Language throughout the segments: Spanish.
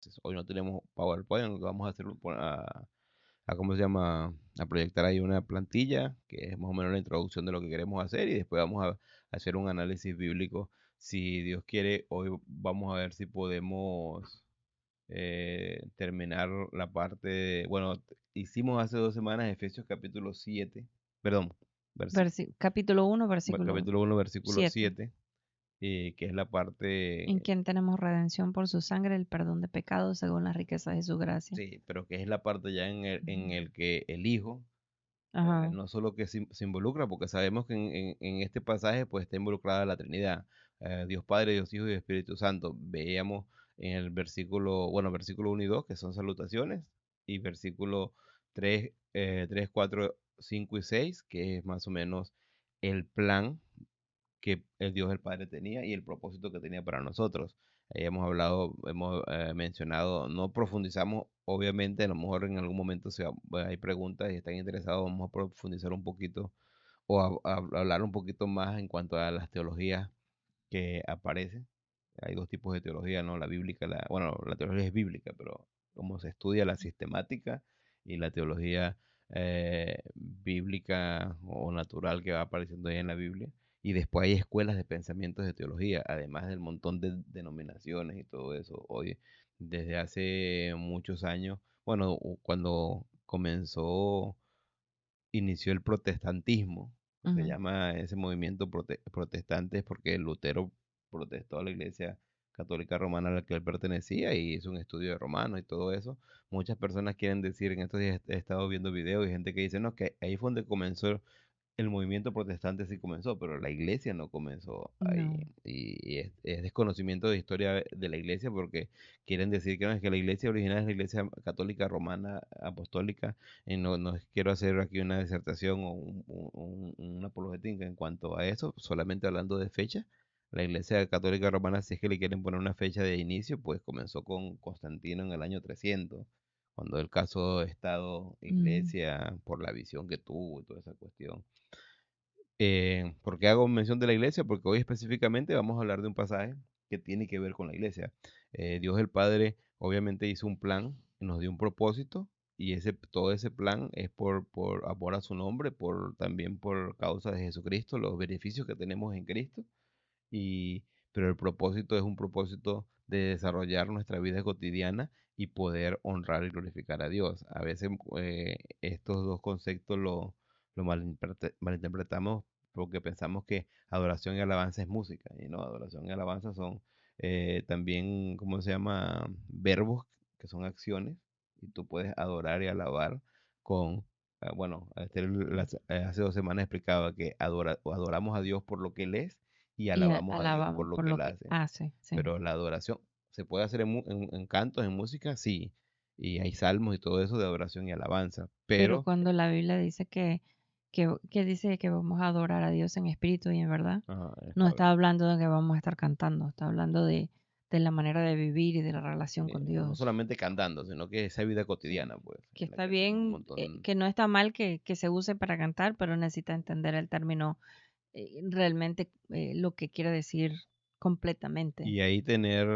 Entonces, hoy no tenemos PowerPoint, lo que vamos a hacer ¿cómo se llama? A proyectar ahí una plantilla, que es más o menos la introducción de lo que queremos hacer, y después vamos a hacer un análisis bíblico. Si Dios quiere, hoy vamos a ver si podemos terminar la parte, bueno, hicimos hace 2 semanas Efesios capítulo 7, perdón, Capítulo 1, versículo capítulo 1, versículo 7. 7, que es la parte, En quien tenemos redención por su sangre, el perdón de pecados según la riqueza de su gracia. sí, pero que es la parte ya en Ujú. el que el Hijo, Ajá. no solo que se involucra, porque sabemos que en este pasaje pues está involucrada la Trinidad, Dios Padre, Dios Hijo y Espíritu Santo. Veíamos en el versículo, bueno, versículo 1 y 2 que son salutaciones, y versículo 3, 4, 5 y 6 que es más o menos el plan que el Dios el Padre tenía y el propósito que tenía para nosotros. Hemos hablado, hemos mencionado, no profundizamos, obviamente, a lo mejor en algún momento hay preguntas y están interesados, vamos a profundizar un poquito o a hablar un poquito más en cuanto a las teologías que aparecen. Hay dos tipos de teología, ¿no? La bíblica, bueno, la teología es bíblica, pero cómo se estudia la sistemática y la teología bíblica o natural que va apareciendo ahí en la Biblia. Y después hay escuelas de pensamientos de teología, además del montón de denominaciones y todo eso. Hoy, desde hace muchos años, bueno, cuando inició el protestantismo, se Ujú. llama ese movimiento protestante, es porque Lutero protestó a la iglesia católica romana a la que él pertenecía y hizo un estudio de Romanos y todo eso. Muchas personas quieren decir, en estos días he estado viendo videos y gente que dice, no, que ahí fue donde comenzó el movimiento protestante, sí comenzó, pero la iglesia no comenzó ahí. No. Y es desconocimiento de historia de la iglesia porque quieren decir que no, es que la iglesia original es la iglesia católica romana apostólica. Y no quiero hacer aquí una disertación o una apologética en cuanto a eso, solamente hablando de fecha. La iglesia católica romana, si es que le quieren poner una fecha de inicio, pues comenzó con Constantino en el año 300, cuando él casó Estado, Mm. Iglesia, por la visión que tuvo y toda esa cuestión. ¿Por qué hago mención de la iglesia? Porque hoy específicamente vamos a hablar de un pasaje que tiene que ver con la iglesia. Dios el Padre obviamente hizo un plan, nos dio un propósito, y todo ese plan es por amor a su nombre, también por causa de Jesucristo, los beneficios que tenemos en Cristo. Pero el propósito es un propósito de desarrollar nuestra vida cotidiana y poder honrar y glorificar a Dios. A veces estos dos conceptos lo malinterpretamos porque pensamos que adoración y alabanza es música. Y no, adoración y alabanza son también, ¿cómo se llama? Verbos, que son acciones. Y tú puedes adorar y alabar con, bueno, hace 2 semanas explicaba que adoramos a Dios por lo que Él es y Y alabamos a Dios por alabamos lo por que lo Él que hace. hace, sí. Pero la adoración se puede hacer en cantos, en música, sí. Y hay salmos y todo eso de adoración y alabanza. Pero Pero, cuando la Biblia dice que dice que vamos a adorar a Dios en espíritu y en verdad, no está está hablando. hablando de que vamos a estar cantando, está hablando de la manera de vivir y de la relación con No Dios. solamente cantando, sino que esa vida Sí. cotidiana, pues, Que en la está que hacemos un bien, montón. que no está mal que se use para cantar, pero necesita entender el término realmente lo que quiere decir completamente. Y ahí tener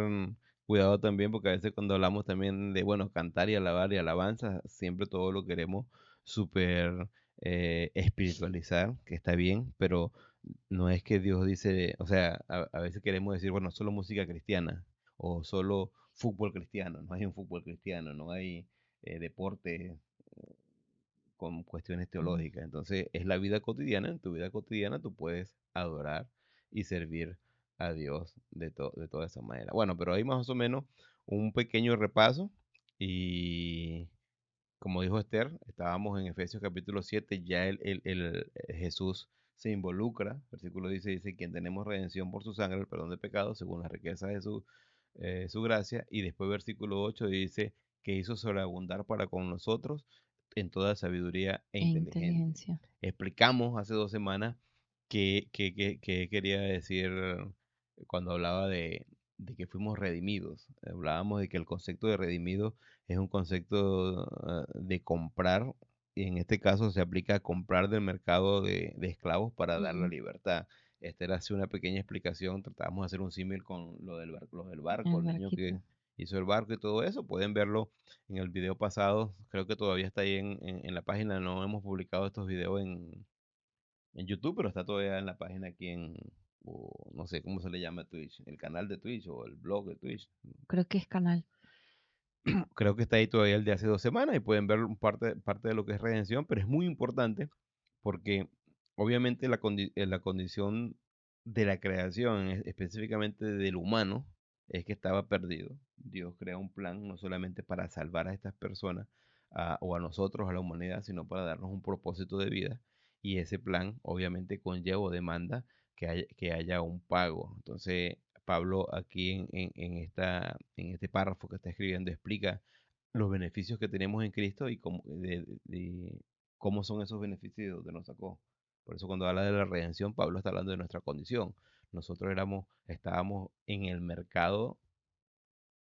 cuidado también, porque a veces cuando hablamos también de, bueno, cantar y alabar y alabanza, siempre todo lo queremos súper espiritualizar, que está bien, pero no es que Dios dice, o sea, a veces queremos decir, bueno, solo música cristiana o solo fútbol cristiano. No hay un fútbol cristiano, no hay deporte con cuestiones Ujú. teológicas. Entonces, es la vida cotidiana. En tu vida cotidiana tú puedes adorar y servir a Dios de toda esa manera. Bueno, pero ahí más o menos un pequeño repaso. Y como dijo Esther, estábamos en Efesios capítulo 7, ya Jesús se involucra. Versículo dice, quien tenemos redención por su sangre, el perdón de pecados, según la riqueza de su gracia. Y después versículo 8 dice que hizo sobreabundar para con nosotros en toda sabiduría e E inteligencia. inteligencia. Explicamos hace 2 semanas qué quería decir cuando hablaba de que fuimos redimidos. Hablábamos de que el concepto de redimido es un concepto de comprar, y en este caso se aplica a comprar del mercado de esclavos para dar la Ujú. libertad. Esta era así una pequeña explicación, tratábamos de hacer un símil con lo del barco, El el niño barquito. hizo el barco y todo eso. Pueden verlo en el video pasado. Creo que todavía está ahí en la página. No hemos publicado estos videos en YouTube, pero está todavía en la página aquí o no sé cómo se le llama Twitch, el canal de Twitch o el blog de Twitch. Creo que es canal. Creo que está ahí todavía el de hace 2 semanas y pueden ver parte de lo que es redención, pero es muy importante porque obviamente la condición de la creación, específicamente del humano, es que estaba perdido. Dios crea un plan no solamente para salvar a estas personas o a nosotros, a la humanidad, sino para darnos un propósito de vida. Y ese plan obviamente conlleva o demanda que haya un pago. Entonces, Pablo aquí en este párrafo que está escribiendo explica los beneficios que tenemos en Cristo y cómo son esos beneficios de donde nos sacó. Por eso cuando habla de la redención, Pablo está hablando de nuestra condición. Nosotros estábamos en el mercado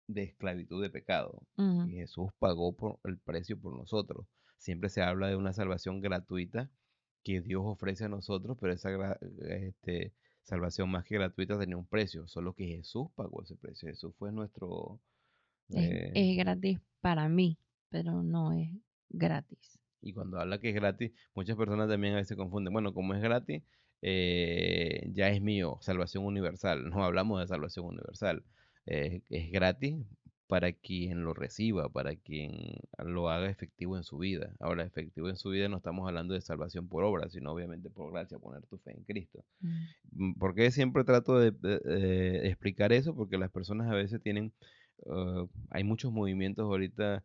de esclavitud de pecado. Ujú, Y Jesús pagó por el precio por nosotros. Siempre se habla de una salvación gratuita que Dios ofrece a nosotros, pero esa salvación más que gratuita tenía un precio, solo que Jesús pagó ese precio. Jesús fue nuestro... eh, es gratis para mí, pero no es gratis. y cuando habla que es gratis, muchas personas también a veces confunden. Bueno, como es gratis, ya es mío, salvación universal. No hablamos de salvación universal. Es gratis para quien lo reciba, para quien lo haga efectivo en su vida. Ahora, efectivo en su vida no estamos hablando de salvación por obra, sino obviamente por gracia, poner tu fe en Cristo. Mm. ¿Por qué siempre trato de explicar eso? Porque las personas a veces hay muchos movimientos ahorita,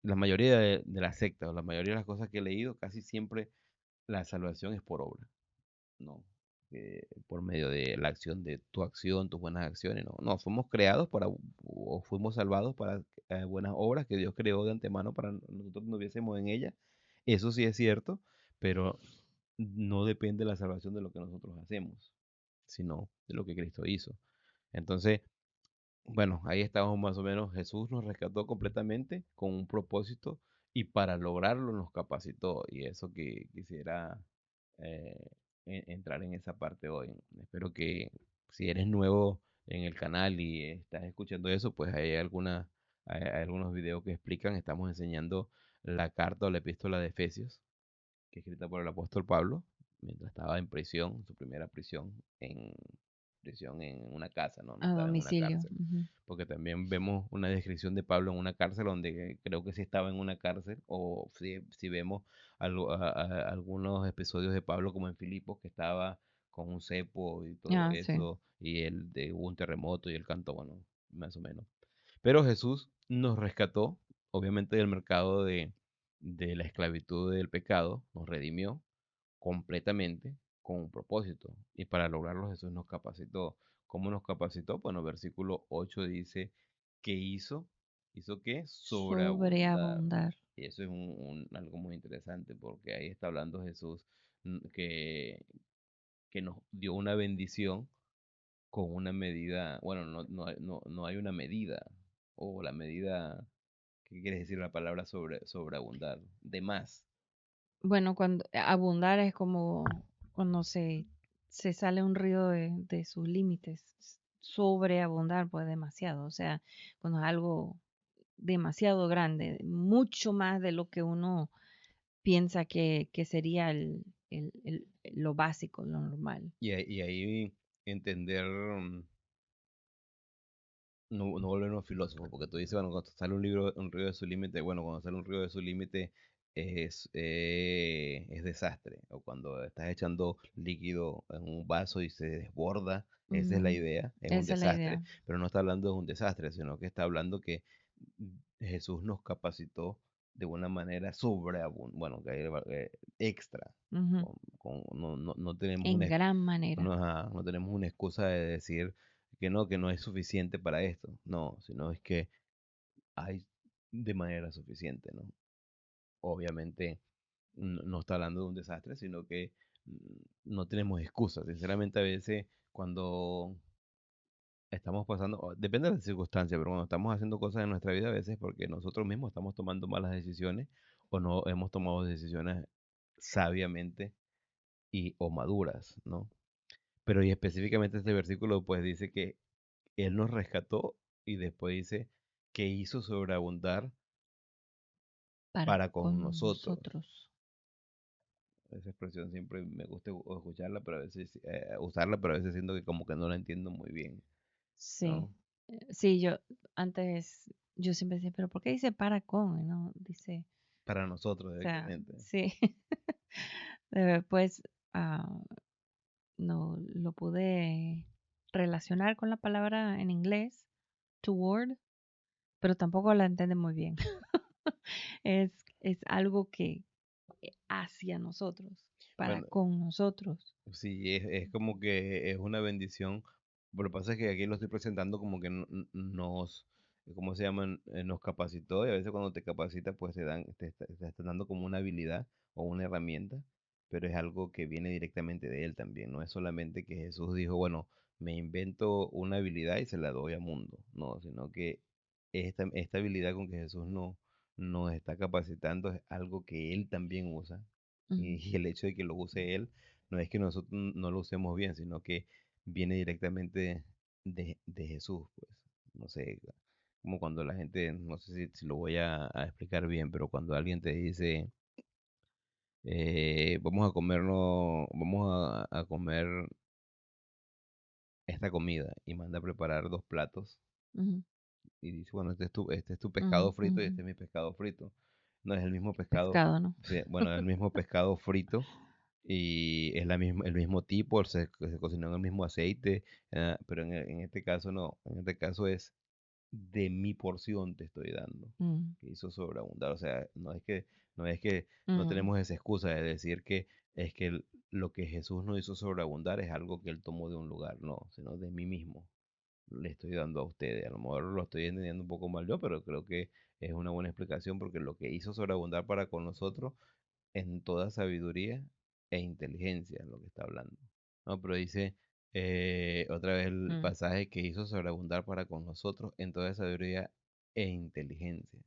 la mayoría de las sectas o la mayoría de las cosas que he leído, casi siempre la salvación es por obra, ¿no? Por medio de la acción, de tu acción, tus buenas acciones, no. No, fuimos creados o fuimos salvados para buenas obras que Dios creó de antemano para nosotros no hubiésemos en ellas. Eso sí es cierto, pero no depende la salvación de lo que nosotros hacemos, sino de lo que Cristo hizo. Entonces, bueno, ahí estamos más o menos. Jesús nos rescató completamente con un propósito y para lograrlo nos capacitó. Y eso que quisiera eh, entrar en esa parte hoy. Espero que si eres nuevo en el canal y estás escuchando eso, pues hay algunos videos que explican. Estamos enseñando la carta o la epístola de Efesios, que es escrita por el apóstol Pablo, mientras estaba en prisión, su primera prisión en una casa, no A estaba en una domicilio. cárcel. Ujú. Porque también vemos una descripción de Pablo en una cárcel, donde creo que sí estaba en una cárcel, o si vemos algunos episodios de Pablo como en Filipos, que estaba con un cepo y todo Ah, sí. eso, y hubo un terremoto y él cantó, bueno, más o menos. Pero Jesús nos rescató, obviamente, del mercado de la esclavitud del pecado, nos redimió completamente con un propósito. Y para lograrlo Jesús nos capacitó. ¿Cómo nos capacitó? Bueno, versículo 8 dice, ¿qué hizo? ¿Hizo qué? Sobreabundar. Sobreabundar. Y eso es algo muy interesante porque ahí está hablando Jesús que nos dio una bendición con una medida, bueno, no hay una medida, o la medida, ¿qué quiere decir la palabra sobreabundar? De más. Bueno, cuando abundar es como cuando se sale un río de sus límites. Sobreabundar, pues demasiado. O sea, cuando es algo demasiado grande, mucho más de lo que uno piensa que sería lo básico, lo normal. Y ahí entender no volvernos filósofos, porque tú dices, bueno, cuando sale un río de su límite, bueno, cuando sale un río de su límite es desastre. O cuando estás echando líquido en un vaso y se desborda, esa es la Ujú. idea, es un Esa es la desastre. idea. Pero no está hablando de un desastre, sino que está hablando que Jesús nos capacitó de una manera bueno, extra. Ujú. No tenemos En gran manera. no tenemos una excusa de decir que no es suficiente para esto. No, sino es que hay de manera suficiente, ¿no? Obviamente no está hablando de un desastre, sino que no tenemos excusas. Sinceramente, a veces cuando estamos pasando, depende de las circunstancias, pero cuando estamos haciendo cosas en nuestra vida, a veces porque nosotros mismos estamos tomando malas decisiones o no hemos tomado decisiones sabiamente o maduras, ¿no? Pero y específicamente este versículo pues dice que Él nos rescató y después dice que hizo sobreabundar para para con con nosotros. nosotros. Esa expresión siempre me gusta escucharla, pero a veces usarla, pero a veces siento que como que no la entiendo muy bien, Sí, ¿no? sí, antes, yo siempre decía, pero ¿por qué dice para con? Y no, dice, Para nosotros o sea, directamente. sí. Después ah, no lo pude relacionar con la palabra en inglés, toward, pero tampoco la entiende muy bien. Es, es algo que hacia nosotros, para Bueno, con nosotros. sí, es como que es una bendición. Pero lo que pasa es que aquí lo estoy presentando como que nos, ¿cómo se llaman? Nos capacitó y a veces cuando te capacita pues te están dando como una habilidad o una herramienta, pero es algo que viene directamente de él también. No es solamente que Jesús dijo, bueno, me invento una habilidad y se la doy al mundo. No, sino que esta habilidad con que Jesús nos está capacitando es algo que él también usa. Ujú, Y el hecho de que lo use él no es que nosotros no lo usemos bien, sino que viene directamente de Jesús, pues. No sé, como cuando la gente, no sé si lo voy a explicar bien, pero cuando alguien te dice, vamos a comer esta comida y manda a preparar dos platos ujú, y dice, bueno, este es tu ujú, pescado frito y ujú. este es mi pescado frito. No es el mismo pescado, Pescado, ¿no? sí, bueno, es el mismo pescado frito y es el mismo tipo, se cocinó en el mismo aceite, pero en este caso no, en este caso es de mi porción te estoy dando, Mm, que hizo sobreabundar, o sea, no es que no mm, tenemos esa excusa de decir que es que lo que Jesús no hizo sobreabundar es algo que él tomó de un lugar, no, sino de mí mismo le estoy dando a ustedes. A lo mejor lo estoy entendiendo un poco mal yo, pero creo que es una buena explicación porque lo que hizo sobreabundar para con nosotros en toda sabiduría e inteligencia, es lo que está hablando. No, pero dice otra vez el mm. pasaje que hizo sobreabundar para con nosotros en toda sabiduría e inteligencia.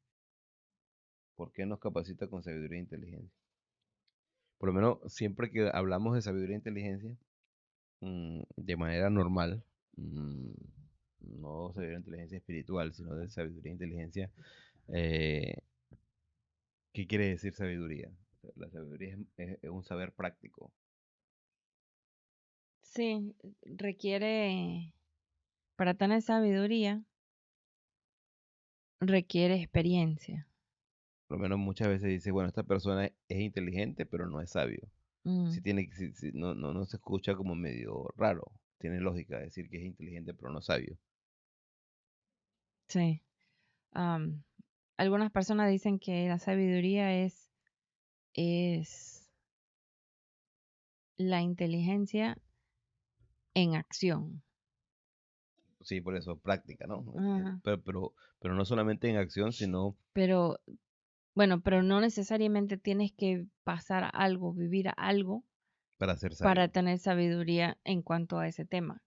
¿Por qué nos capacita con sabiduría e inteligencia? Por lo menos siempre que hablamos de sabiduría e inteligencia, de manera normal, mm, no sabiduría e inteligencia espiritual, sino de sabiduría e inteligencia, eh, ¿qué quiere decir sabiduría? La sabiduría es un saber práctico. Sí, requiere, para tener sabiduría, requiere experiencia. Por lo menos muchas veces dice, bueno, esta persona es inteligente, pero no es sabio. Mm, No se escucha como medio raro. Tiene lógica decir que es inteligente, pero no sabio. sí. Am, Algunas personas dicen que la sabiduría es la inteligencia en acción. Sí, por eso, práctica, ¿no? Ajá. Pero no solamente en acción, sino Pero, bueno, pero no necesariamente tienes que pasar algo, vivir algo para ser para sabio. tener sabiduría en cuanto a ese tema,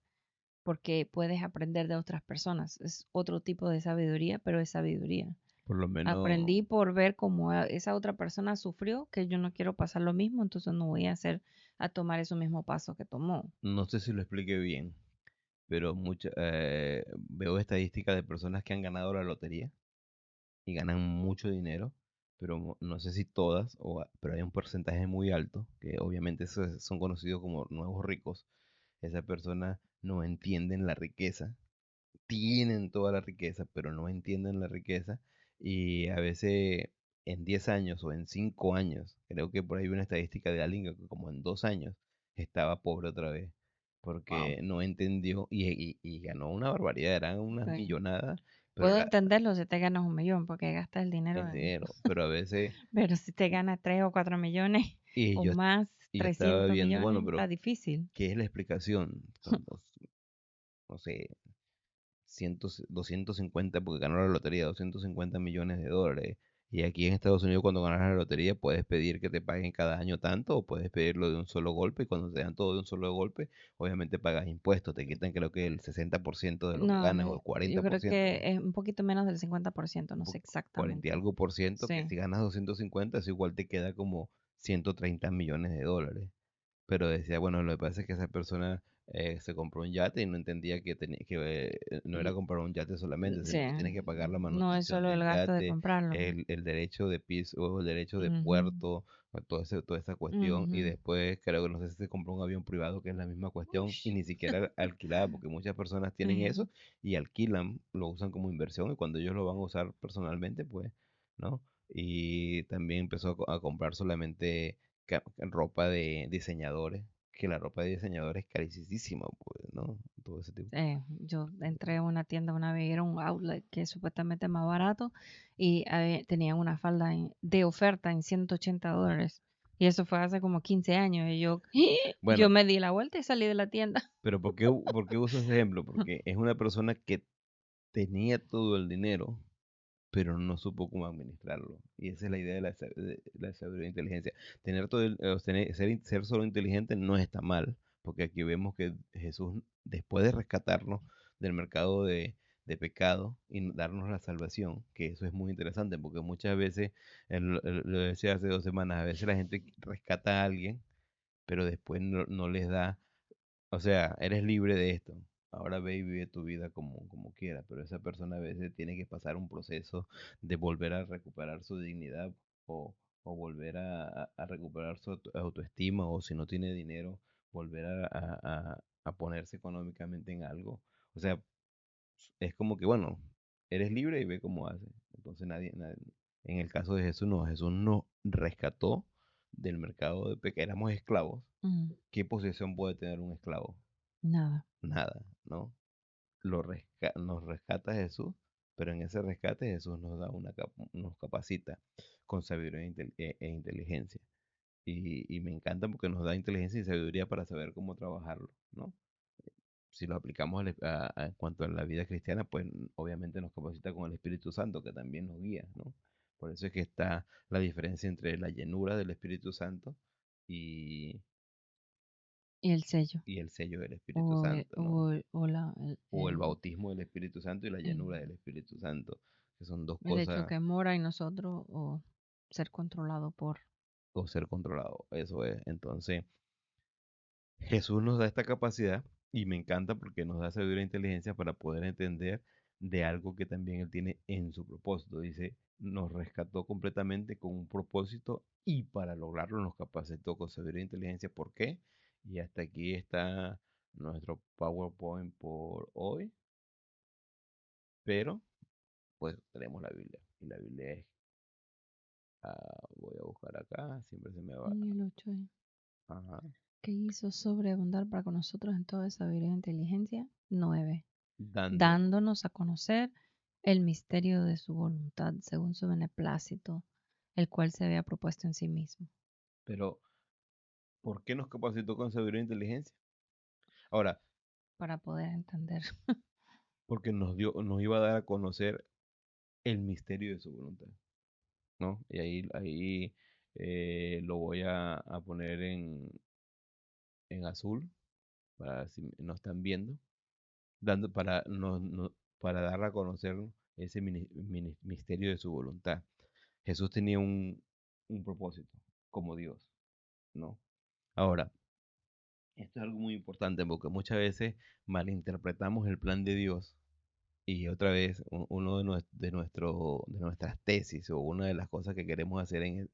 porque puedes aprender de otras personas. Es otro tipo de sabiduría, pero es sabiduría. Por lo menos, Aprendí por ver cómo esa otra persona sufrió, que yo no quiero pasar lo mismo, entonces no voy a tomar ese mismo paso que tomó. no sé si lo expliqué bien, pero veo estadísticas de personas que han ganado la lotería y ganan mucho dinero, pero no sé si todas, pero hay un porcentaje muy alto, que obviamente son conocidos como nuevos ricos. Esas personas no entienden la riqueza, tienen toda la riqueza, pero no entienden la riqueza y a veces en 10 años o en 5 años, creo que por ahí vi una estadística de alguien que como en 2 años estaba pobre otra vez, Wow. porque no entendió y ganó una barbaridad, eran unas Sí. millonadas, pero Puedo entenderlo si te ganas 1 millón, porque gastas el dinero en en... dinero, pero a veces, Pero si te ganas 3 o 4 millones y o yo, más, y yo estaba 300 viendo, bueno, millones, está pero difícil. ¿qué es la explicación? Cuando, no sé, 250, porque ganó la lotería, 250 millones de dólares. Y aquí en Estados Unidos cuando ganas la lotería puedes pedir que te paguen cada año tanto o puedes pedirlo de un solo golpe y cuando te dan todo de un solo golpe, obviamente pagas impuestos, te quitan creo que el 60% de lo que No, ganas o el yo cuarenta por creo ciento que ¿no? es un poquito menos del 50%, no sé 40 y exactamente. algo por ciento, que Sí. si ganas 250 eso igual te queda como 130 millones de dólares. Pero decía, bueno, lo que pasa es que esa persona se compró un yate y no entendía que, tenía, que no era Mm, comprar un yate solamente, sí, sino que tienes que pagar la no es manutención solo el del gasto de yate, comprarlo. el derecho de piso, el derecho de Ujú, puerto, toda esa cuestión. Y ujú. después creo que no sé si se compró un avión privado, que es la misma cuestión, y Ush, ni siquiera alquilada, porque muchas personas tienen sí, eso y alquilan, lo usan como inversión y cuando ellos lo van a usar personalmente, pues, ¿no? Y también empezó a comprar solamente ropa de diseñadores, que la ropa de diseñadores es carísima, pues, ¿no? Todo ese tipo. yo entré a una tienda una vez, era un outlet que es supuestamente más barato y tenían una falda de oferta en $180. Y eso fue hace como 15 años. Y yo Bueno, me di la vuelta y salí de la tienda. pero por qué uso ese ejemplo? Porque es una persona que tenía todo el dinero, pero no supo cómo administrarlo. Y esa es la idea de de la sabiduría e inteligencia. Tener todo ser solo inteligente no está mal, porque aquí vemos que Jesús, después de rescatarnos del mercado de pecado y darnos la salvación, que eso es muy interesante, porque muchas veces, lo decía hace 2 semanas, a veces la gente rescata a alguien, pero después no les da, o sea, eres libre de esto. Ahora ve y vive tu vida como quieras, pero esa persona a veces tiene que pasar un proceso de volver a recuperar su dignidad o, o volver a recuperar su autoestima o si no tiene dinero, volver a ponerse económicamente en algo. O sea, es como que, bueno, eres libre y ve cómo haces. Entonces en el caso de Jesús nos rescató del mercado de pecado. Éramos esclavos. Mm, ¿Qué posición puede tener un esclavo? nada. Nada, ¿no? Nos rescata Jesús, pero en ese rescate Jesús nos da nos capacita con sabiduría e inteligencia. Y me encanta porque nos da inteligencia y sabiduría para saber cómo trabajarlo, ¿no? Si lo aplicamos en cuanto a la vida cristiana, pues obviamente nos capacita con el Espíritu Santo, que también nos guía, ¿no? Por eso es que está la diferencia entre la llenura del Espíritu Santo y, Y el sello. y el sello del Espíritu O, Santo, ¿no? o O el bautismo del Espíritu Santo y la llenura del el- Espíritu Santo, que son dos el hecho cosas, que mora en nosotros o ser controlado por. o ser controlado, eso es. Entonces, Jesús nos da esta capacidad y me encanta porque nos da sabiduría e inteligencia para poder entender de algo que también Él tiene en su propósito. Dice, nos rescató completamente con un propósito y para lograrlo nos capacitó con sabiduría e inteligencia. ¿Por qué? Y hasta aquí está nuestro PowerPoint por hoy, pero pues tenemos la Biblia. Y la Biblia es, voy a buscar acá, siempre se me va. Y el 8 Ajá. que hizo sobreabundar para con nosotros en toda sabiduría e inteligencia. 9 Dando, dándonos a conocer el misterio de su voluntad según su beneplácito, el cual se había propuesto en sí mismo. pero ¿por qué nos capacitó con sabiduría e inteligencia? Ahora, Para poder entender. porque nos iba a dar a conocer el misterio de su voluntad, ¿no? Y ahí lo voy a poner en azul, para si no están viendo, para dar a conocer ese misterio de su voluntad. Jesús tenía un propósito como Dios, ¿no? Ahora, esto es algo muy importante porque muchas veces malinterpretamos el plan de Dios y otra vez uno de nuestras tesis o una de las cosas que queremos hacer en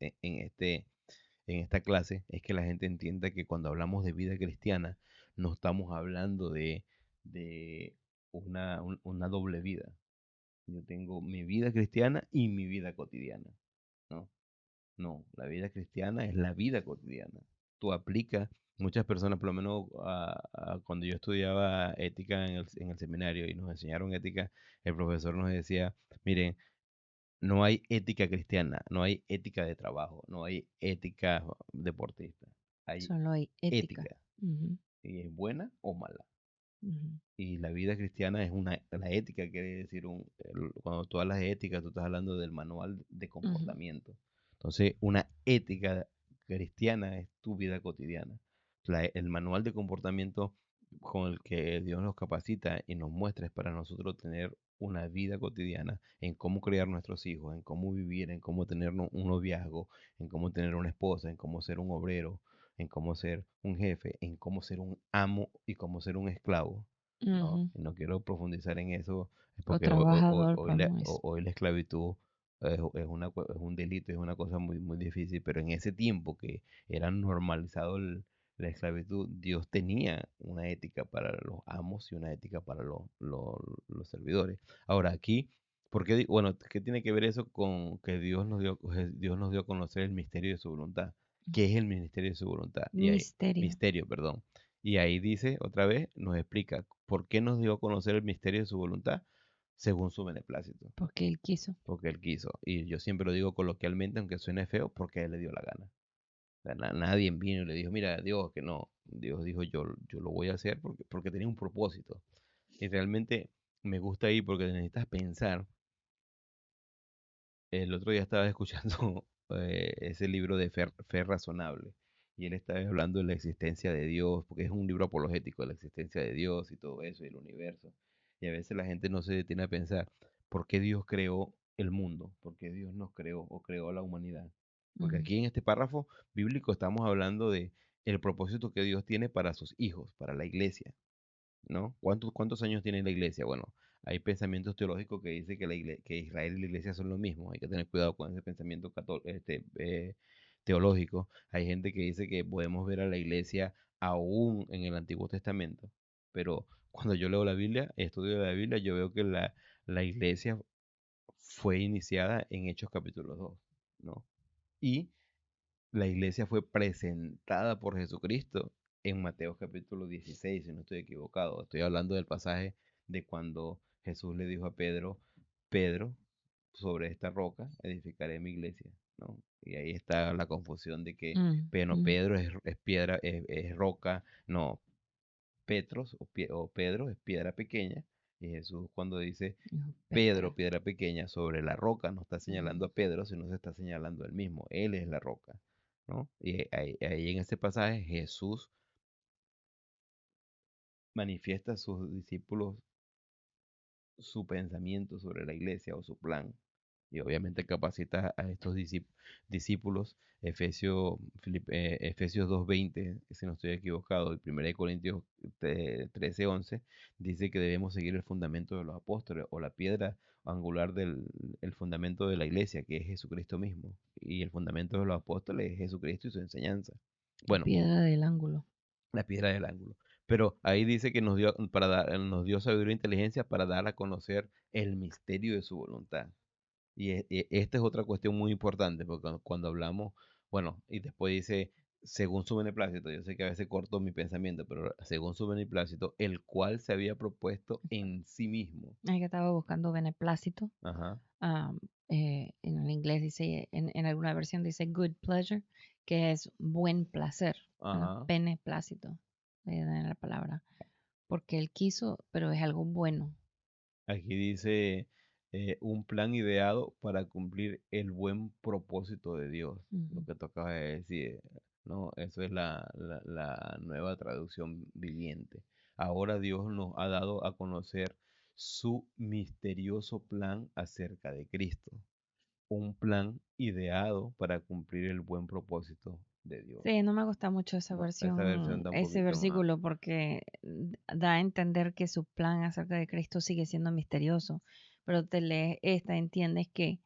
esta clase es que la gente entienda que cuando hablamos de vida cristiana no estamos hablando de una doble vida. Yo tengo mi vida cristiana y mi vida cotidiana, ¿no? No, la vida cristiana es la vida cotidiana. Tú aplicas, muchas personas, por lo menos cuando yo estudiaba ética en el seminario y nos enseñaron ética, el profesor nos decía, miren, no hay ética cristiana, no hay ética de trabajo, no hay ética deportista, hay Solo hay ética. ética Ujú, y es buena o mala. ujú, Y la vida cristiana es la ética quiere decir, cuando tú hablas de ética, tú estás hablando del manual de ujú, comportamiento. Entonces, una ética cristiana es tu vida cotidiana. El manual de comportamiento con el que Dios nos capacita y nos muestra es para nosotros tener una vida cotidiana en cómo criar nuestros hijos, en cómo vivir, en cómo tener un noviazgo, en cómo tener una esposa, en cómo ser un obrero, en cómo ser un jefe, en cómo ser un amo y cómo ser un esclavo. No, Ujú. y no quiero profundizar en eso, O porque trabajador, podemos decir. hoy la esclavitud es un delito, es una cosa muy, muy difícil, pero en ese tiempo que era normalizado la esclavitud, Dios tenía una ética para los amos y una ética para los servidores. Ahora aquí, ¿por qué, bueno, qué tiene que ver eso con que Dios nos dio a conocer el misterio de su voluntad? ¿Qué es el misterio de su voluntad? Y ahí, Misterio, misterio, perdón. Y ahí dice, otra vez, nos explica por qué nos dio a conocer el misterio de su voluntad según su beneplácito, porque él quiso. porque Él quiso. Y yo siempre lo digo coloquialmente, aunque suene feo, porque a Él le dio la gana. O sea, nadie vino y le dijo, mira, Dios, que no. Dios dijo, yo lo voy a hacer porque tenía un propósito. Y realmente me gusta ahí porque necesitas pensar. El otro día estaba escuchando ese libro de Fe Razonable y él estaba hablando de la existencia de Dios, porque es un libro apologético de la existencia de Dios y todo eso y el universo. Y a veces la gente no se detiene a pensar por qué Dios creó el mundo, por qué Dios nos creó o creó a la humanidad. Porque Ujú. aquí en este párrafo bíblico estamos hablando de el propósito que Dios tiene para sus hijos, para la iglesia. ¿No? ¿Cuántos años tiene la iglesia? Bueno, hay pensamientos teológicos que dicen que, que Israel y la iglesia son lo mismo. Hay que tener cuidado con ese pensamiento teológico. Hay gente que dice que podemos ver a la iglesia aún en el Antiguo Testamento. Pero cuando yo leo la Biblia, estudio la Biblia, yo veo que la iglesia fue iniciada en Hechos capítulo 2, ¿no? Y la iglesia fue presentada por Jesucristo en Mateo capítulo 16, si no estoy equivocado. Estoy hablando del pasaje de cuando Jesús le dijo a Pedro, Pedro, sobre esta roca edificaré mi iglesia, ¿no? Y ahí está la confusión de que, Mm, bueno, mm. Pedro es piedra, es roca, no, Petros o Pedro es piedra pequeña. Y Jesús cuando dice Dijo Pedro, Petra. piedra pequeña, sobre la roca, no está Ujú. señalando a Pedro, sino se está señalando a él mismo. Él es la roca, ¿no? Y ahí en este pasaje Jesús manifiesta a sus discípulos su pensamiento sobre la iglesia o su plan. Y obviamente capacita a estos discípulos, Efesios 2:20, si no estoy equivocado, y 1 Corintios 13:11, dice que debemos seguir el fundamento de los apóstoles o la piedra angular del el fundamento de la iglesia, que es Jesucristo mismo. Y el fundamento de los apóstoles es Jesucristo y su enseñanza. La Bueno, piedra del ángulo. la piedra del ángulo. Pero ahí dice que nos dio sabiduría e inteligencia para dar a conocer el misterio de su voluntad. Y esta es otra cuestión muy importante, porque cuando hablamos, bueno, y después dice, según su beneplácito, yo sé que a veces corto mi pensamiento, pero según su beneplácito, el cual se había propuesto en sí mismo. Ahí que estaba buscando beneplácito. Ajá, am, en el inglés dice, en alguna versión dice good pleasure, que es buen placer. ajá. Beneplácito, en la palabra. Porque él quiso, pero es algo bueno. Aquí dice un plan ideado para cumplir el buen propósito de Dios, lo Ujú. que tú acabas de decir, ¿no? Eso es la nueva traducción viviente. Ahora Dios nos ha dado a conocer su misterioso plan acerca de Cristo, un plan ideado para cumplir el buen propósito de Dios, Sí, no me gusta mucho esa ¿no? Esa versión versión, da un ese poquito más. versículo, porque da a entender que su plan acerca de Cristo sigue siendo misterioso, pero te lees esta, entiendes que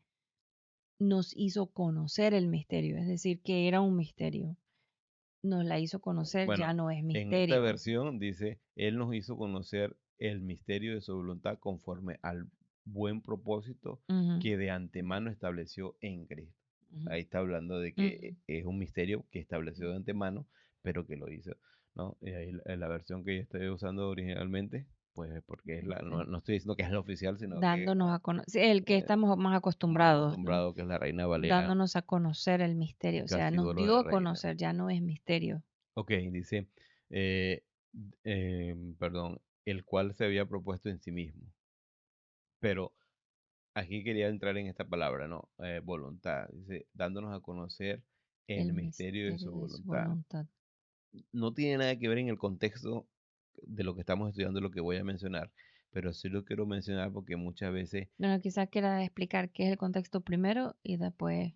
nos hizo conocer el misterio, es decir, que era un misterio. Nos la hizo conocer, Bueno, ya no es en esta misterio. versión dice, Él nos hizo conocer el misterio de su voluntad conforme al buen propósito Ujú, que de antemano estableció en Cristo. ujú, Ahí está hablando de que ujú. es un misterio que estableció de antemano, pero que lo hizo, ¿no? Y ahí la versión que yo estoy usando originalmente, pues porque es Dice, no estoy diciendo que es la oficial, sino que dándonos a conocer, el que eh, estamos más más acostumbrados, ¿no? acostumbrado, que es la Reina Valera, Dándonos a conocer el misterio, o sea, casi nos oro dio de a Reina. conocer, ya no es misterio. Ok, dice, eh, perdón, el cual se había propuesto en sí mismo. Pero aquí quería entrar en esta palabra, ¿no? Voluntad. Dice, dándonos a conocer el El misterio de su misterio de su voluntad. voluntad. No tiene nada que ver en el contexto de lo que estamos estudiando, lo que voy a mencionar, pero sí lo quiero mencionar porque muchas veces, Bueno, quizás quiera explicar qué es el contexto primero y después.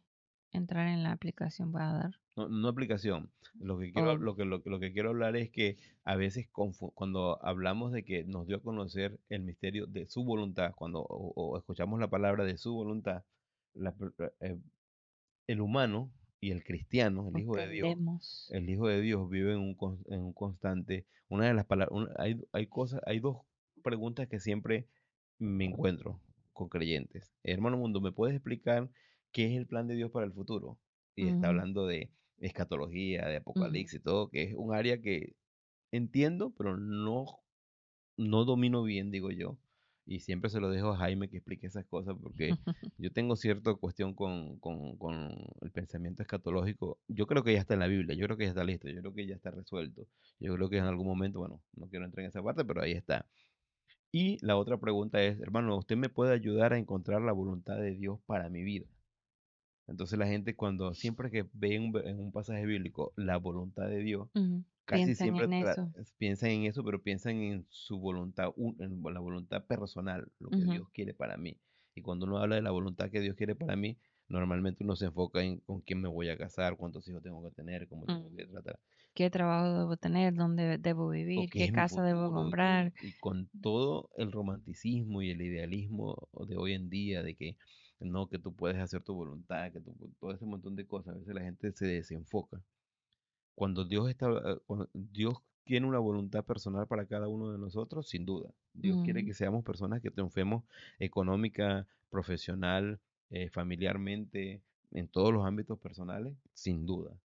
entrar en la aplicación voy a dar. No, no aplicación. Lo que quiero, O, lo que quiero hablar es que a veces cuando hablamos de que nos dio a conocer el misterio de su voluntad, o escuchamos la palabra de su voluntad, la per- el humano y el cristiano, entendemos. el Hijo de Dios vive en un constante, una de las palabras, hay cosas, hay dos preguntas que siempre me encuentro con creyentes. Hermano Mundo, ¿me puedes explicar qué es el plan de Dios para el futuro? Y está Ujú, hablando de escatología, de ujú. apocalipsis y todo, que es un área que entiendo, pero no domino bien, digo yo. Y siempre se lo dejo a Jaime que explique esas cosas porque yo tengo cierta cuestión con el pensamiento escatológico. Yo creo que ya está en la Biblia, yo creo que ya está listo, yo creo que ya está resuelto. Yo creo que en algún momento, bueno, no quiero entrar en esa parte, pero ahí está. Y la otra pregunta es, hermano, ¿usted me puede ayudar a encontrar la voluntad de Dios para mi vida? Entonces la gente cuando siempre que ve en un pasaje bíblico la voluntad de Dios, Ujú. casi Piensan siempre en eso. piensan en eso, pero piensan en su voluntad, en la voluntad personal, lo que Ujú, Dios quiere para mí. Y cuando uno habla de la voluntad que Dios quiere para mí, normalmente uno se enfoca en con quién me voy a casar, cuántos hijos tengo que tener, cómo tengo que ujú. tratar, ¿Qué trabajo debo tener? ¿Dónde debo o vivir? qué ¿Qué es mi casa debo futuro y todo. comprar? Y con todo el romanticismo y el idealismo de hoy en día, de que no, que tú puedes hacer tu voluntad, todo ese montón de cosas, a veces la gente se desenfoca cuando cuando Dios tiene una voluntad personal para cada uno de nosotros, sin duda. Dios quiere Ujú, que seamos personas que triunfemos económica, profesional, familiarmente, en todos los ámbitos personales, sin duda.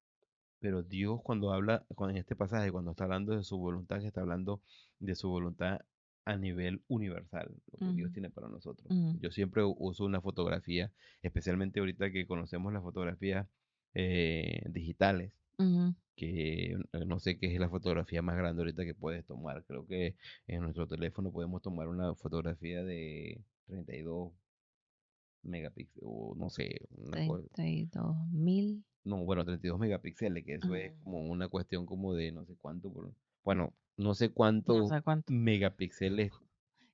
Pero Dios cuando habla, en este pasaje, cuando está hablando de su voluntad, que está hablando de su voluntad a nivel universal, lo que Dios ujú, tiene para nosotros. ujú, Yo siempre uso una fotografía, especialmente ahorita que conocemos las fotografías digitales ujú. que no sé qué es la fotografía más grande ahorita que puedes tomar. Creo que en nuestro teléfono podemos tomar una fotografía de 32 megapíxeles, o no sé, 32.000. no, bueno, 32 megapíxeles, que eso es Mm, como una cuestión como de no sé cuánto, bueno, no sé no cuántos sé cuánto. megapíxeles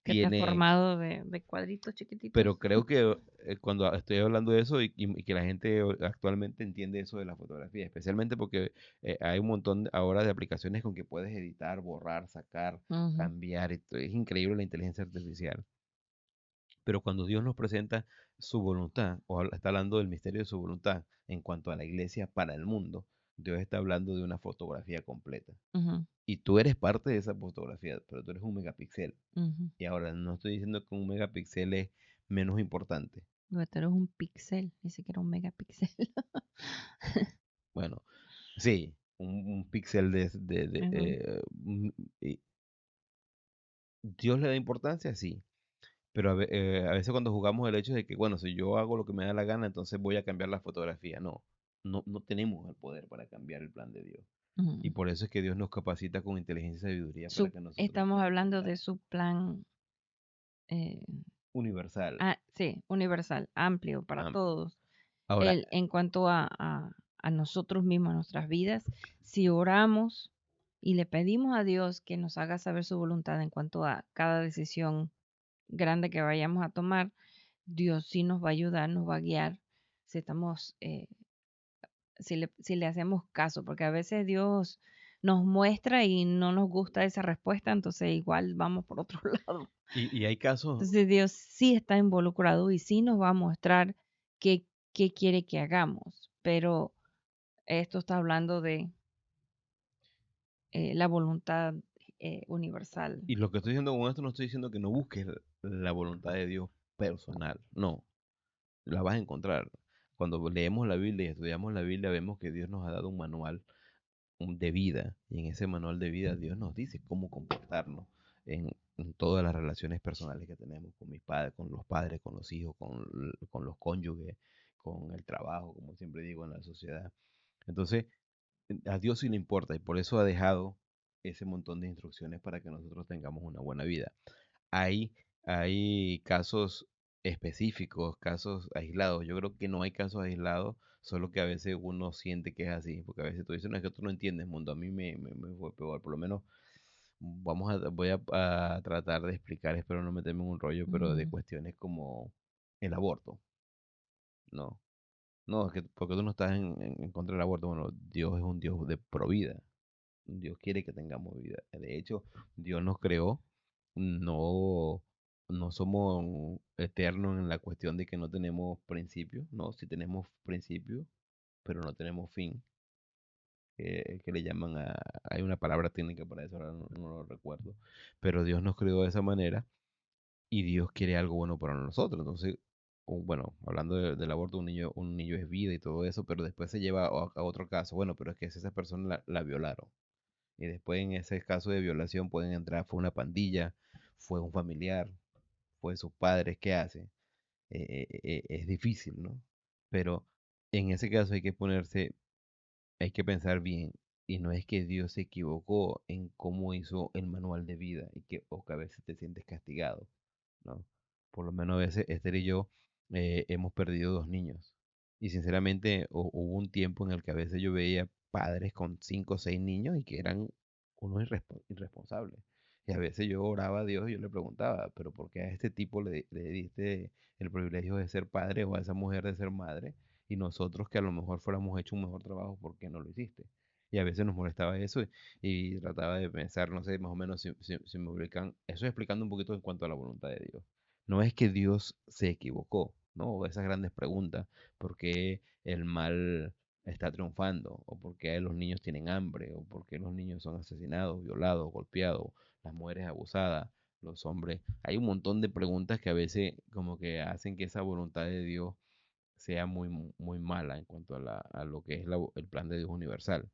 Que está tiene. formado de cuadritos Pero chiquititos. creo que cuando estoy hablando de eso y que la gente actualmente entiende eso de la fotografía, especialmente porque hay un montón ahora de aplicaciones con que puedes editar, borrar, sacar, Ujú, cambiar, es increíble la inteligencia artificial. Pero cuando Dios nos presenta su voluntad, está hablando del misterio de su voluntad en cuanto a la iglesia para el mundo, Dios está hablando de una fotografía completa. ujú, Y tú eres parte de esa fotografía, pero tú eres un megapíxel. ujú. Y ahora no estoy diciendo que un megapíxel es menos importante. Luego tú eres un píxel, ni siquiera un megapíxel. Bueno, sí, un píxel Ujú, y Dios le da importancia, sí, pero a veces cuando jugamos el hecho de que, bueno, si yo hago lo que me da la gana, entonces voy a cambiar la fotografía. No, no tenemos el poder para cambiar el plan de Dios. Y ujú. por eso es que Dios nos capacita con inteligencia y sabiduría para que nosotros Estamos podamos hablando usar. de su plan, eh, Universal, sí, universal, amplio para amplio. todos. Ahora, En cuanto a nosotros mismos, a nuestras vidas, si oramos y le pedimos a Dios que nos haga saber su voluntad en cuanto a cada decisión grande que vayamos a tomar, Dios sí nos va a ayudar, nos va a guiar si estamos, si le hacemos caso, porque a veces Dios nos muestra y no nos gusta esa respuesta, entonces igual vamos por otro lado. y hay casos, Entonces Dios sí está involucrado y sí nos va a mostrar qué, qué quiere que hagamos, pero esto está hablando de la voluntad universal. y lo que estoy diciendo con esto no estoy diciendo que no busques la voluntad de Dios personal, no, la vas a encontrar. Cuando leemos la Biblia y estudiamos la Biblia, vemos que Dios nos ha dado un manual de vida. Y en ese manual de vida Dios nos dice cómo comportarnos en todas las relaciones personales que tenemos con mis padres, con los padres, con los hijos, con los cónyuges, con el trabajo, como siempre digo, en la sociedad. Entonces, a Dios sí le importa y por eso ha dejado ese montón de instrucciones para que nosotros tengamos una buena vida. Hay, hay casos específicos, casos aislados. Yo creo que no hay casos aislados, solo que a veces uno siente que es así, porque a veces tú dices, no, es que tú no entiendes, mundo, a mí me fue peor, por lo menos voy a tratar de explicar, espero no meterme en un rollo, pero de Ujú, cuestiones como el aborto, ¿no? No, es que porque tú no estás en contra del aborto. Bueno, Dios es un Dios de provida. Dios quiere que tengamos vida. De hecho, Dios nos creó, no, no somos eternos en la cuestión de que no tenemos principios, no, sí tenemos principios, pero no tenemos fin, que le llaman hay una palabra técnica para eso, ahora no lo recuerdo, pero Dios nos creó de esa manera y Dios quiere algo bueno para nosotros. Entonces, bueno, hablando del aborto, un niño es vida y todo eso, pero después se lleva a otro caso. Bueno, pero es que esa persona la violaron. Y después en ese caso de violación pueden entrar, fue una pandilla, fue un familiar, fue sus padres, ¿qué hace? Es difícil, ¿no? Pero en ese caso hay que pensar bien. Y no es que Dios se equivocó en cómo hizo el manual de vida o que a veces te sientes castigado, ¿no? Por lo menos a veces Esther y yo hemos perdido dos niños. Y sinceramente hubo un tiempo en el que a veces yo veía padres con cinco o seis niños y que eran unos irresponsables. Y a veces yo oraba a Dios y yo le preguntaba, pero ¿por qué a este tipo le diste el privilegio de ser padre o a esa mujer de ser madre? Y nosotros que a lo mejor fuéramos hecho un mejor trabajo, ¿por qué no lo hiciste? Y a veces nos molestaba eso y trataba de pensar, no sé, más o menos si me ubican, eso explicando un poquito en cuanto a la voluntad de Dios. No es que Dios se equivocó, ¿no? Esas grandes preguntas, ¿por qué el mal está triunfando? ¿O por qué los niños tienen hambre? ¿O por qué los niños son asesinados, violados, golpeados, las mujeres abusadas, los hombres? Hay un montón de preguntas que a veces como que hacen que esa voluntad de Dios sea muy mala en cuanto a lo que es el plan de Dios universal.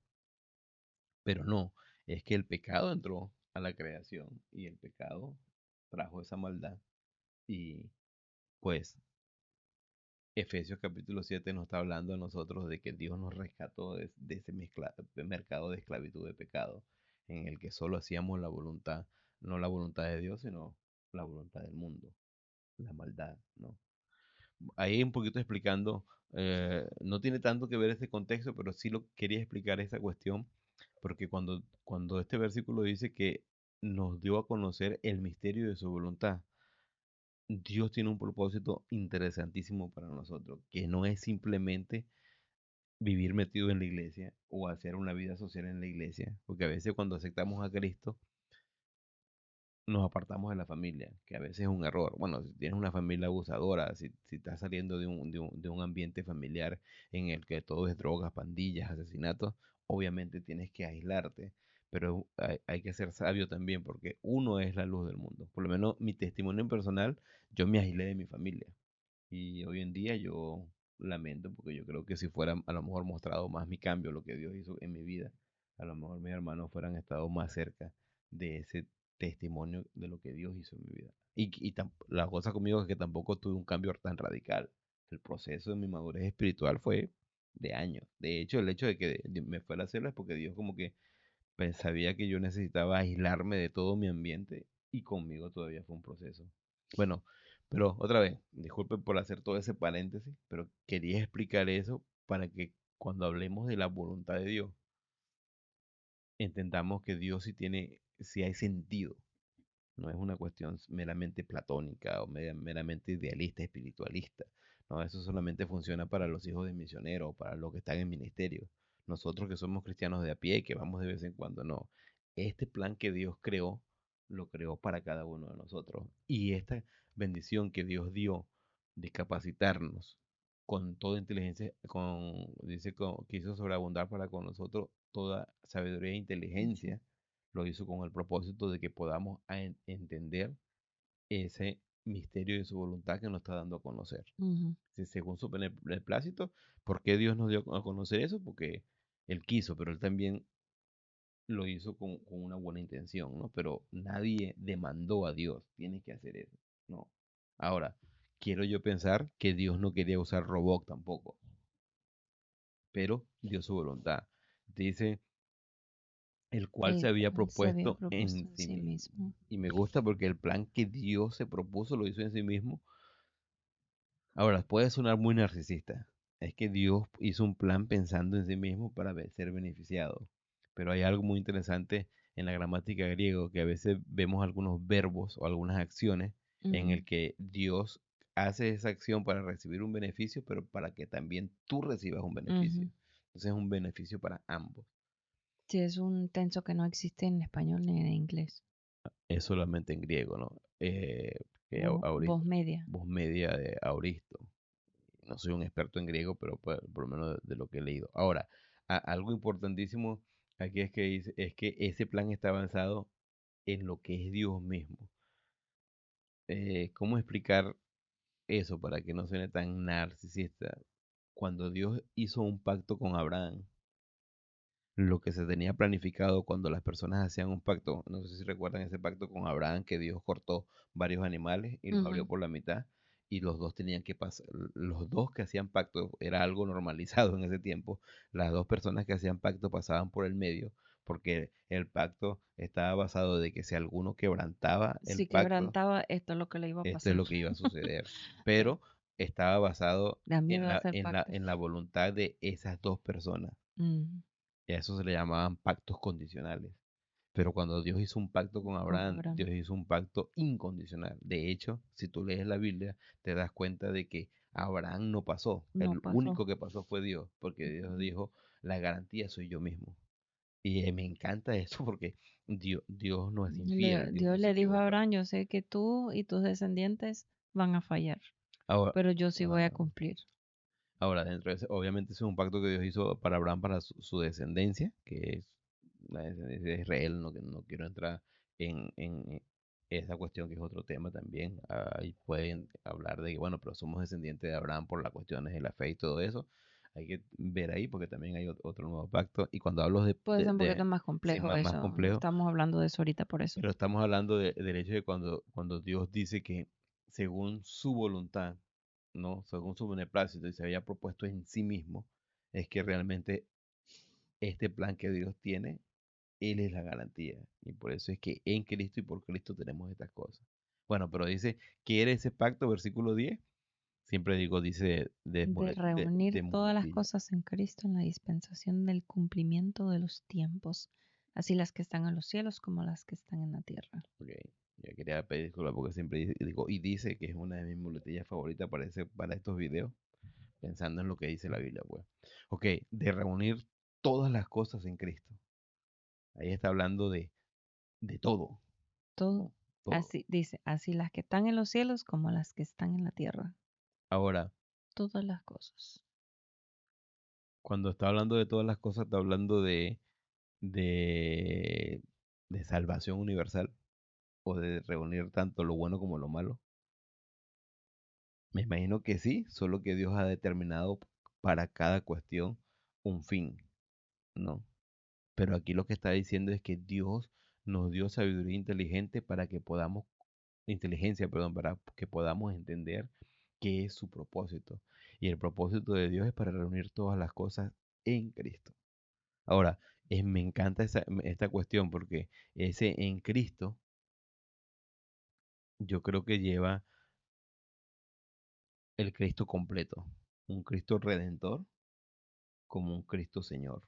Pero no, es que el pecado entró a la creación y el pecado trajo esa maldad. Y pues Efesios capítulo 7 nos está hablando a nosotros de que Dios nos rescató de ese de mercado de esclavitud de pecado, en el que solo hacíamos la voluntad, no la voluntad de Dios, sino la voluntad del mundo, la maldad, ¿no? Ahí un poquito explicando, no tiene tanto que ver este contexto, pero sí lo quería explicar esa cuestión, porque cuando este versículo dice que nos dio a conocer el misterio de su voluntad, Dios tiene un propósito interesantísimo para nosotros, que no es simplemente vivir metido en la iglesia o hacer una vida social en la iglesia, porque a veces cuando aceptamos a Cristo, nos apartamos de la familia, que a veces es un error. Bueno, si tienes una familia abusadora, si estás saliendo de un ambiente familiar en el que todo es drogas, pandillas, asesinatos, obviamente tienes que aislarte. Pero hay que ser sabio también porque uno es la luz del mundo. Por lo menos mi testimonio en personal, yo me aislé de mi familia. Y hoy en día yo lamento porque yo creo que si fuera a lo mejor mostrado más mi cambio, lo que Dios hizo en mi vida, a lo mejor mis hermanos fueran estado más cerca de ese testimonio de lo que Dios hizo en mi vida. La cosa conmigo es que tampoco tuve un cambio tan radical. El proceso de mi madurez espiritual fue de años. De hecho, el hecho de que me fuera a hacerlo es porque Dios como que sabía que yo necesitaba aislarme de todo mi ambiente y conmigo todavía fue un proceso. Bueno, pero otra vez, disculpe por hacer todo ese paréntesis, pero quería explicar eso para que cuando hablemos de la voluntad de Dios, entendamos que Dios sí hay sentido. No es una cuestión meramente platónica o meramente idealista, espiritualista. No, eso solamente funciona para los hijos de misioneros o para los que están en ministerio. Nosotros que somos cristianos de a pie, que vamos de vez en cuando, no. Este plan que Dios creó, lo creó para cada uno de nosotros. Y esta bendición que Dios dio de capacitarnos con toda inteligencia, que hizo sobreabundar para con nosotros toda sabiduría e Ujú, inteligencia, lo hizo con el propósito de que podamos entender ese misterio de su voluntad que nos está dando a conocer. ujú. Si según su beneplácito, ¿por qué Dios nos dio a conocer eso? Porque Él quiso, pero Él también lo hizo con una buena intención, ¿no? Pero nadie demandó a Dios, tienes que hacer eso, ¿no? Ahora, quiero yo pensar que Dios no quería usar robot tampoco, pero dio su voluntad. Dice, el cual se El había cual se había propuesto propuesto en en sí sí mismo. mismo. Y me gusta porque el plan que Dios se propuso lo hizo en sí mismo. Ahora, puede sonar muy narcisista. Es que Dios hizo un plan pensando en sí mismo para ser beneficiado. Pero hay algo muy interesante en la gramática griego que a veces vemos algunos verbos o algunas acciones en Ujú, el que Dios haces esa acción para recibir un beneficio, pero para que también tú recibas un beneficio. Ujú. Entonces es un beneficio para ambos. Sí, es un tenso que no existe en español ni en inglés. Es solamente en griego, ¿no? Que Voz media. voz media de Auristo. No soy un experto en griego, pero por lo menos de lo que he leído. Ahora, algo importantísimo aquí es que es que ese plan está avanzado en lo que es Dios mismo. ¿Cómo explicar eso para que no suene tan narcisista? Cuando Dios hizo un pacto con Abraham, lo que se tenía planificado cuando las personas hacían un pacto, no sé si recuerdan ese pacto con Abraham, que Dios cortó varios animales y los abrió Ujú. por la mitad, y los dos tenían que pasar, los dos que hacían pacto, era algo normalizado en ese tiempo, las dos personas que hacían pacto pasaban por el medio, porque el pacto estaba basado de que si alguno quebrantaba el Si pacto, quebrantaba, esto es lo que le iba a esto es pasar. lo que iba a suceder, Sí. pero estaba basado Da miedo hacer pactos. en la voluntad de esas dos personas. Mm, Y a eso se le llamaban pactos condicionales. Pero cuando Dios hizo un pacto con con Abraham, Abraham. Dios hizo un pacto incondicional. De hecho, si tú lees la Biblia, te das cuenta de que Abraham no pasó. No El pasó. único que pasó fue Dios, porque Dios Ujú. dijo, la garantía soy yo mismo. Y me encanta eso porque Dios no es infiel, Dios no Dios se le dijo a equivoca. Abraham, yo sé que tú y tus descendientes van a fallar, Ahora, pero yo sí voy a ah, cumplir. ahora, dentro de ese, obviamente ese es un pacto que Dios hizo para Abraham, para su descendencia, que es la descendencia de Israel. No, no quiero entrar en esa cuestión, que es otro tema también. Ahí pueden hablar de que, bueno, pero somos descendientes de Abraham por las cuestiones de la fe y todo eso. Hay que ver ahí porque también hay otro nuevo pacto. Y cuando hablo Puede ser un poquito más sí, complejo más eso. No complejo, estamos hablando de eso ahorita por eso. pero estamos hablando del hecho de cuando Dios dice que según su voluntad, ¿no? Según su beneplácito y se había propuesto en sí mismo, es que realmente este plan que Dios tiene, Él es la garantía. Y por eso es que en Cristo y por Cristo tenemos estas cosas. Bueno, pero dice, ¿quiere ese pacto? Versículo 10. Siempre digo, dice De reunir de todas las muletilla. cosas en Cristo en la dispensación del cumplimiento de los tiempos, así las que están en los cielos como las que están en la tierra. Ok, ya quería pedir disculpas porque siempre digo, y dice que es una de mis muletillas favoritas para estos videos, pensando en lo que dice la Biblia, pues. Ok, de reunir todas las cosas en Cristo. Ahí está hablando de todo, Todo, ¿no? Todo. así dice, así las que están en los cielos como las que están en la tierra. Ahora, Todas las cosas. cuando está hablando de todas las cosas, está hablando de, de salvación universal o de reunir tanto lo bueno como lo malo. Me imagino que sí, solo que Dios ha determinado para cada cuestión un fin, ¿no? Pero aquí lo que está diciendo es que Dios nos dio sabiduría inteligente para que podamos, inteligencia, perdón, para que podamos entender qué es su propósito. Y el propósito de Dios es para reunir todas las cosas en Cristo. Ahora, me encanta esta cuestión porque ese en Cristo yo creo que lleva el Cristo completo, un Cristo redentor como un Cristo Señor.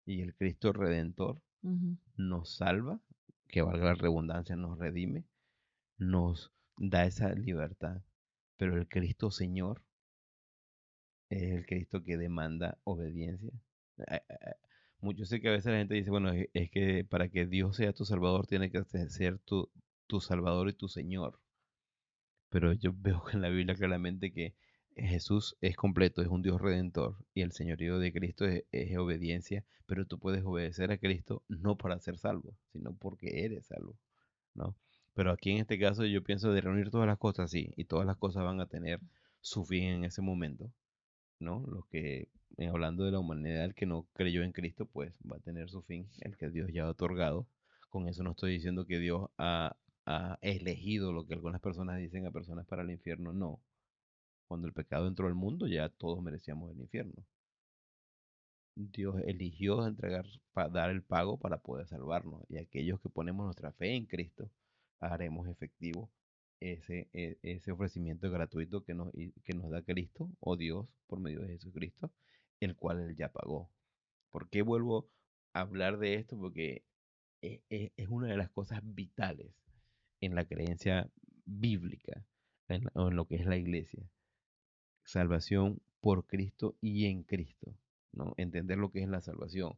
Y el Cristo redentor Ujú. nos salva, que valga la redundancia, nos redime, nos da esa libertad. Pero el Cristo Señor es el Cristo que demanda obediencia. Yo sé que a veces la gente dice, bueno, es que para que Dios sea tu Salvador tiene que ser tu Salvador y tu Señor. Pero yo veo en la Biblia claramente que Jesús es completo, es un Dios redentor y el señorío de Cristo es obediencia, pero tú puedes obedecer a Cristo no para ser salvo, sino porque eres salvo, ¿no? Pero aquí en este caso yo pienso de reunir todas las cosas, sí, y todas las cosas van a tener su fin en ese momento, ¿no? Los que, hablando de la humanidad, el que no creyó en Cristo, pues va a tener su fin, el que Dios ya ha otorgado. Con eso no estoy diciendo que Dios ha elegido lo que algunas personas dicen a personas para el infierno, no. Cuando el pecado entró al mundo, ya todos merecíamos el infierno. Dios eligió entregar, dar el pago para poder salvarnos. Y aquellos que ponemos nuestra fe en Cristo, haremos efectivo ese ofrecimiento gratuito que nos da Cristo o Dios por medio de Jesucristo, el cual Él ya pagó. ¿Por qué vuelvo a hablar de esto? Porque es una de las cosas vitales en la creencia bíblica. o en lo que es la iglesia. Salvación por Cristo y en Cristo, ¿no? Entender lo que es la salvación.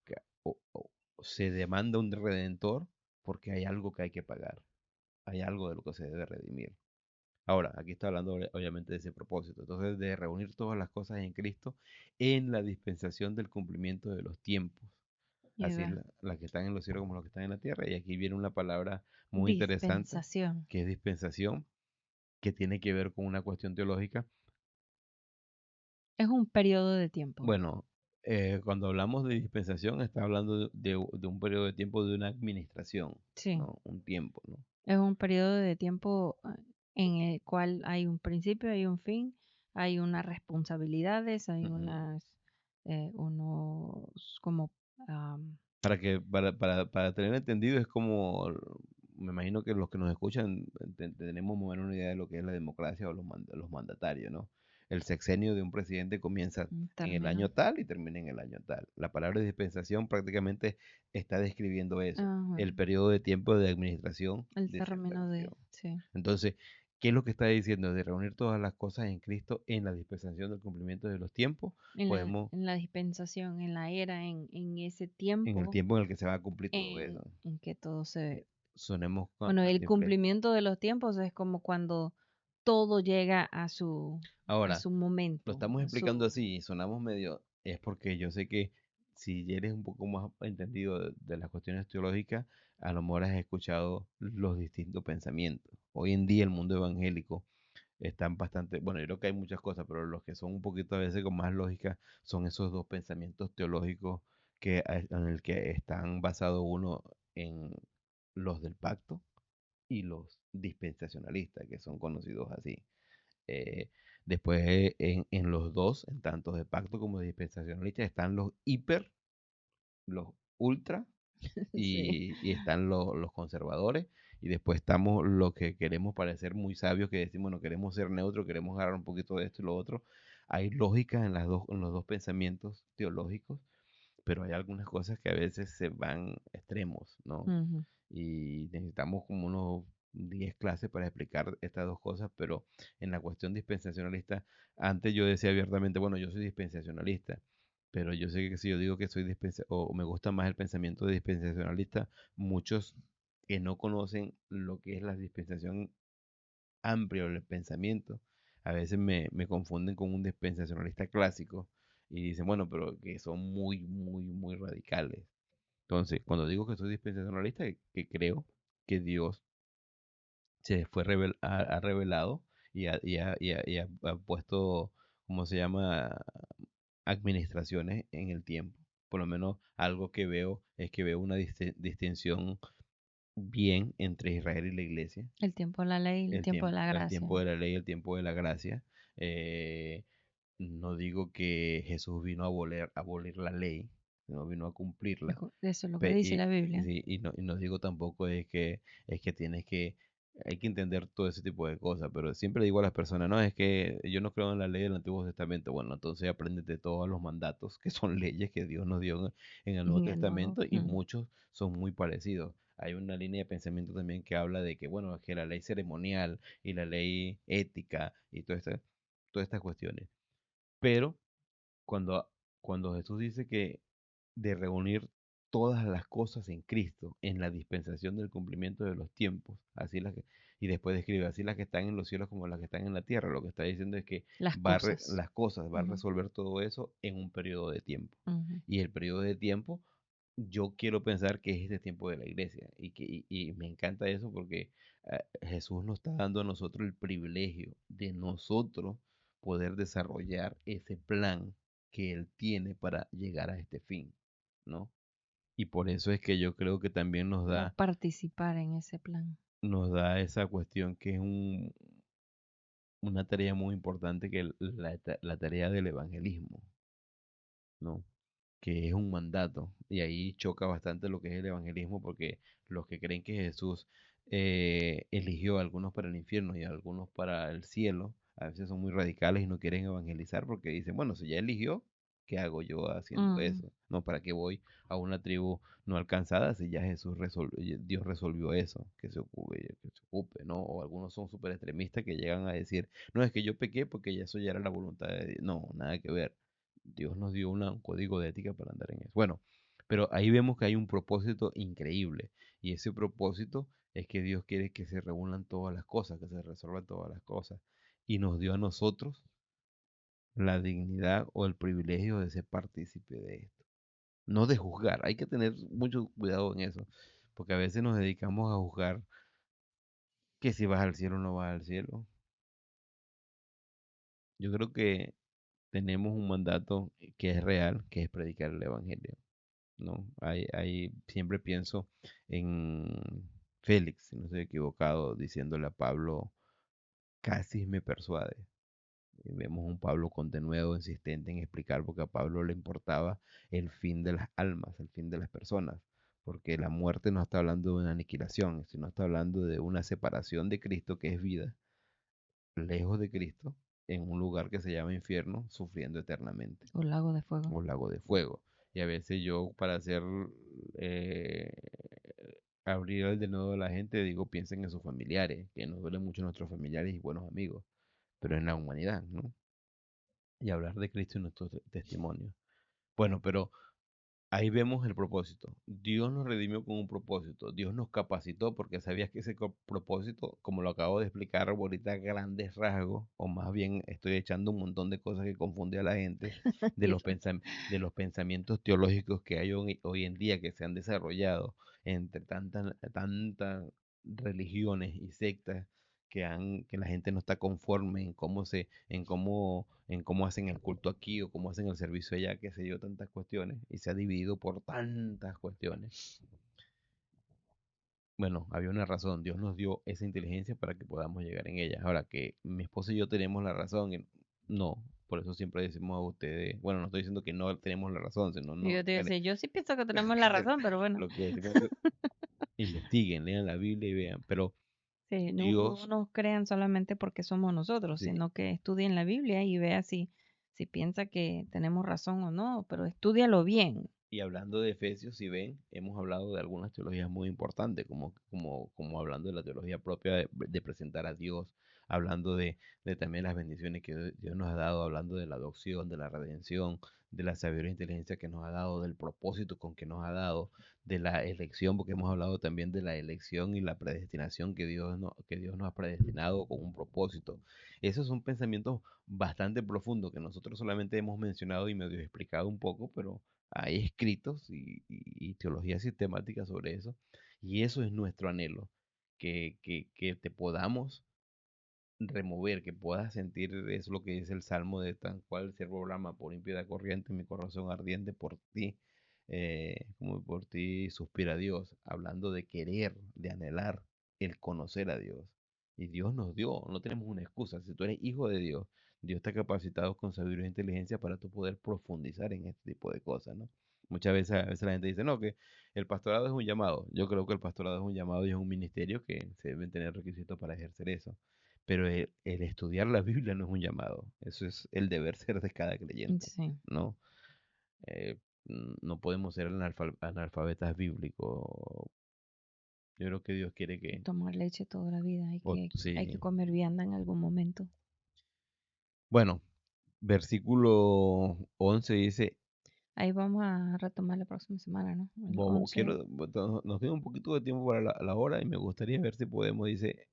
Que se demanda un redentor porque hay algo que hay que pagar, hay algo de lo que se debe redimir. Ahora, aquí está hablando obviamente de ese propósito, entonces de reunir todas las cosas en Cristo en la dispensación del cumplimiento de los tiempos, Y así va. las que están en los cielos como las que están en la tierra. Y aquí viene una palabra muy interesante, Dispensación. que es dispensación, que tiene que ver con una cuestión teológica. Es un periodo de tiempo. Bueno, cuando hablamos de dispensación, está hablando de un periodo de tiempo de una administración, Sí. ¿no? Un tiempo, ¿no? Es un periodo de tiempo en el cual hay un principio, hay un fin, hay unas responsabilidades, hay Ujú. unos como, am, Para tener entendido, es como, me imagino que los que nos escuchan tenemos más o menos una idea de lo que es la democracia o los mandatarios, ¿no? El sexenio de un presidente comienza un en el término. año tal y termina en el año tal. La palabra dispensación prácticamente está describiendo eso, Ajá, el periodo de tiempo de administración el de cierta término cuestión. de, sí. Entonces, ¿qué es lo que está diciendo? De reunir todas las cosas en Cristo en la dispensación del cumplimiento de los tiempos, podemos, En la dispensación, en la era, en ese en el tiempo tiempo en el que se va a cumplir todo eso. en que todo se... Sonemos Bueno, el simple. cumplimiento de los tiempos es como cuando todo llega a Ahora, su lo momento, estamos a explicando su... así y sonamos medio, es porque yo sé que si eres un poco más entendido de las cuestiones teológicas, a lo mejor has escuchado los distintos pensamientos. Hoy en día el mundo evangélico están bastante, bueno, yo creo que hay muchas cosas, pero los que son un poquito a veces con más lógica son esos dos pensamientos teológicos en el que están basados uno en los del pacto y los dispensacionalistas, que son conocidos así. Eh, Después en los dos, en tanto de pacto como de dispensacionalistas, están los hiper, los ultra Sí. y están los conservadores. Y después estamos los que queremos parecer muy sabios, que decimos, no queremos ser neutros, queremos agarrar un poquito de esto y lo otro. Hay lógica en los dos pensamientos teológicos, pero hay algunas cosas que a veces se van extremos, ¿no? Ujú. Y necesitamos como unos 10 clases para explicar estas dos cosas, pero en la cuestión dispensacionalista, antes yo decía abiertamente, bueno, yo soy dispensacionalista, pero yo sé que si yo digo que soy o me gusta más el pensamiento de dispensacionalista, muchos que no conocen lo que es la dispensación amplia del pensamiento, a veces me confunden con un dispensacionalista clásico y dicen, bueno, pero que son muy, muy, muy radicales. Entonces, cuando digo que soy dispensacionalista, que creo que Dios se fue ha revelado y ha puesto, ¿cómo se llama? Administraciones en el tiempo. Por lo menos algo que veo es que veo una distinción bien entre Israel y la iglesia. El tiempo de la ley, el tiempo de la El tiempo gracia. de la ley, el tiempo de la gracia. Eh, no digo que Jesús vino a abolir la ley, sino vino a cumplirla. Eso es lo que dice la Biblia. Sí, y no digo tampoco es que tienes que, hay que entender todo ese tipo de cosas, pero siempre digo a las personas, no, es que yo no creo en la ley del Antiguo Testamento. Bueno, entonces apréndete todos los mandatos, que son leyes que Dios nos dio en el Nuevo En el nuevo. Testamento, y muchos son muy parecidos. Hay una línea de pensamiento también que habla de que, bueno, que la ley ceremonial y la ley ética y todas estas cuestiones. Pero cuando, cuando Jesús dice que de reunir todas las cosas en Cristo, en la dispensación del cumplimiento de los tiempos, y después describe así las que están en los cielos como las que están en la tierra, lo que está diciendo es que Las cosas. las cosas, va a Ujú, resolver todo eso en un periodo de tiempo. ujú. Y el periodo de tiempo, yo quiero pensar que es este tiempo de la iglesia, y me encanta eso porque Jesús nos está dando a nosotros el privilegio de nosotros poder desarrollar ese plan que Él tiene para llegar a este fin, ¿no? Y por eso es que yo creo que también Como participar en ese plan. nos da esa cuestión que es una tarea muy importante, que la tarea del evangelismo, ¿no? Que es un mandato. Y ahí choca bastante lo que es el evangelismo, porque los que creen que Jesús eligió a algunos para el infierno y a algunos para el cielo, a veces son muy radicales y no quieren evangelizar porque dicen, bueno, si ya eligió, ¿Qué hago yo haciendo Mm, eso? No, ¿para qué voy a una tribu no alcanzada si ya Dios resolvió eso? Que se ocupe, ¿no? O algunos son súper extremistas que llegan a decir, no, es que yo pequé porque ya eso ya era la voluntad de Dios. No, nada que ver. Dios nos dio un código de ética para andar en eso. Bueno, pero ahí vemos que hay un propósito increíble. Y ese propósito es que Dios quiere que se reúnan todas las cosas, que se resuelvan todas las cosas. Y nos dio a nosotros la dignidad o el privilegio de ser partícipe de esto. No de juzgar, hay que tener mucho cuidado en eso, porque a veces nos dedicamos a juzgar que si vas al cielo o no vas al cielo. Yo creo que tenemos un mandato que es real, que es predicar el evangelio, ¿no? Siempre pienso en Félix, si no estoy equivocado, diciéndole a Pablo, casi me persuade. Y vemos un Pablo con denuedo insistente en explicar porque a Pablo le importaba el fin de las almas, el fin de las personas, porque la muerte no está hablando de una aniquilación, sino está hablando de una separación de Cristo que es vida, lejos de Cristo, en un lugar que se llama infierno, sufriendo eternamente, o lago de fuego. o lago de fuego. Y a veces yo para hacer eh, abrir el denuedo de la gente digo piensen en sus familiares, que nos duelen mucho nuestros familiares y buenos amigos, pero en la humanidad, ¿no? Y hablar de Cristo en nuestro testimonio. Bueno, pero ahí vemos el propósito. Dios nos redimió con un propósito. Dios nos capacitó porque sabías que ese propósito, como lo acabo de explicar ahorita a grandes rasgos, o más bien estoy echando un montón de cosas que confunde a la gente, Dilo. de los pensamientos teológicos que hay hoy en día que se han desarrollado entre tantas religiones y sectas que la gente no está conforme en cómo hacen el culto aquí o cómo hacen el servicio allá, qué sé yo, tantas cuestiones, y se ha dividido por tantas cuestiones. Bueno, había una razón, Dios nos dio esa inteligencia para que podamos llegar en ella. Ahora que mi esposo y yo tenemos la razón, no, por eso siempre decimos a ustedes, bueno, no estoy diciendo que no tenemos la razón, sino Y no, yo te iba a decir, yo sí pienso que tenemos la razón, pero bueno. lo que decimos es que investiguen, lean la Biblia y vean, pero Sí, no, no Dios, nos crean solamente porque somos nosotros, sí, sino que estudien la Biblia y vea si piensa que tenemos razón o no, pero estúdialo bien. y hablando de Efesios, si ven, hemos hablado de algunas teologías muy importantes, como hablando de la teología propia de presentar a Dios, hablando de también las bendiciones que Dios nos ha dado, hablando de la adopción, de la redención, de la sabiduría e inteligencia que nos ha dado, del propósito con que nos ha dado, de la elección, porque hemos hablado también de la elección y la predestinación que Dios nos ha predestinado con un propósito. Esos son pensamientos bastante profundos que nosotros solamente hemos mencionado y medio explicado un poco, pero hay escritos y teología sistemática sobre eso. Y eso es nuestro anhelo, que te podamos remover, que puedas sentir, es lo que dice el Salmo de tan cual el siervo brama por impiedad corriente, mi corazón ardiente por ti, como por ti suspira Dios, hablando de querer, de anhelar el conocer a Dios. Y Dios nos dio, no tenemos una excusa. Si tú eres hijo de Dios, Dios te ha capacitado con sabiduría e inteligencia para tú poder profundizar en este tipo de cosas, ¿no? A veces la gente dice, no, que el pastorado es un llamado. Yo creo que el pastorado es un llamado y es un ministerio que se deben tener requisitos para ejercer eso. Pero el estudiar la Biblia no es un llamado, eso es el deber ser de cada creyente, Sí, ¿no? No podemos ser analfabetas bíblicos. Yo creo que Dios quiere y que, tomar leche toda la vida, hay que sí. comer vianda en algún momento. Bueno, versículo 11 dice, Ahí vamos a retomar la próxima semana, ¿no? El 11. nos queda un poquito de tiempo para la hora y me gustaría ver si podemos, dice,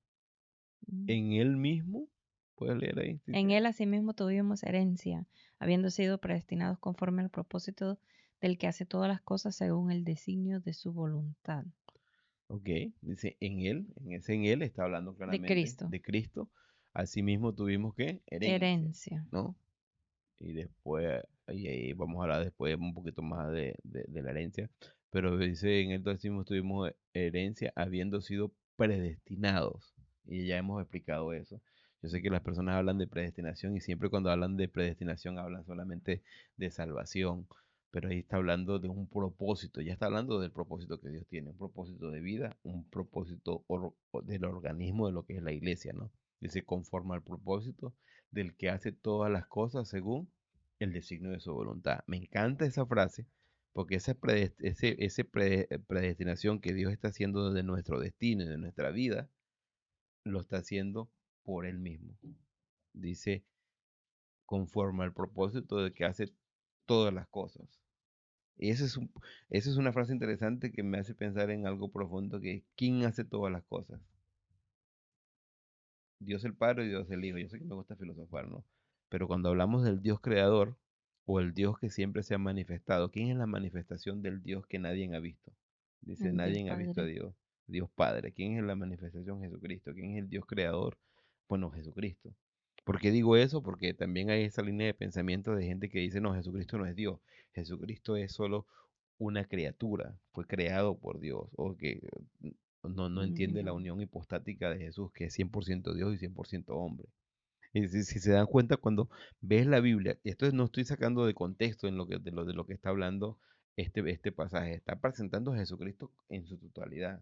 Mm. en él mismo, ¿puedes leer ahí? En él asimismo tuvimos herencia, habiendo sido predestinados conforme al propósito del que hace todas las cosas según el designio de su voluntad. Ok, dice en él está hablando De claramente Cristo. de Cristo. Asimismo tuvimos que herencia, Herencia. ¿no? Y después, y ahí vamos a hablar después un poquito más de la herencia. Pero dice en él asimismo tuvimos herencia habiendo sido predestinados. Y ya hemos explicado eso. Yo sé que las personas hablan de predestinación y siempre cuando hablan de predestinación hablan solamente de salvación, pero ahí está hablando de un propósito, ya está hablando del propósito que Dios tiene, un propósito de vida, un propósito del organismo de lo que es la iglesia, ¿no? Dice conforme al propósito del que hace todas las cosas según el designio de su voluntad. Me encanta esa frase porque predestinación que Dios está haciendo de nuestro destino y de nuestra vida, lo está haciendo por Él mismo. Dice, conforme al propósito de que hace todas las cosas. Y esa es una frase interesante que me hace pensar en algo profundo, que ¿quién hace todas las cosas? Dios el Padre y Dios el Hijo. Yo sé que me gusta filosofar, ¿no? Pero cuando hablamos del Dios creador o el Dios que siempre se ha manifestado, ¿quién es la manifestación del Dios que nadie ha visto? Dice, El Dios nadie ha visto a Padre. Dios. Dios Padre. ¿Quién es la manifestación? Jesucristo. ¿Quién es el Dios creador? Bueno, Jesucristo. ¿Por qué digo eso? Porque también hay esa línea de pensamiento de gente que dice, no, Jesucristo no es Dios. Jesucristo es solo una criatura, fue creado por Dios, o que no entiende la No. unión hipostática de Jesús, que es 100% Dios y 100% hombre. Y si se dan cuenta cuando ves la Biblia, esto no estoy sacando de contexto en de lo que está hablando este pasaje, está presentando a Jesucristo en su totalidad,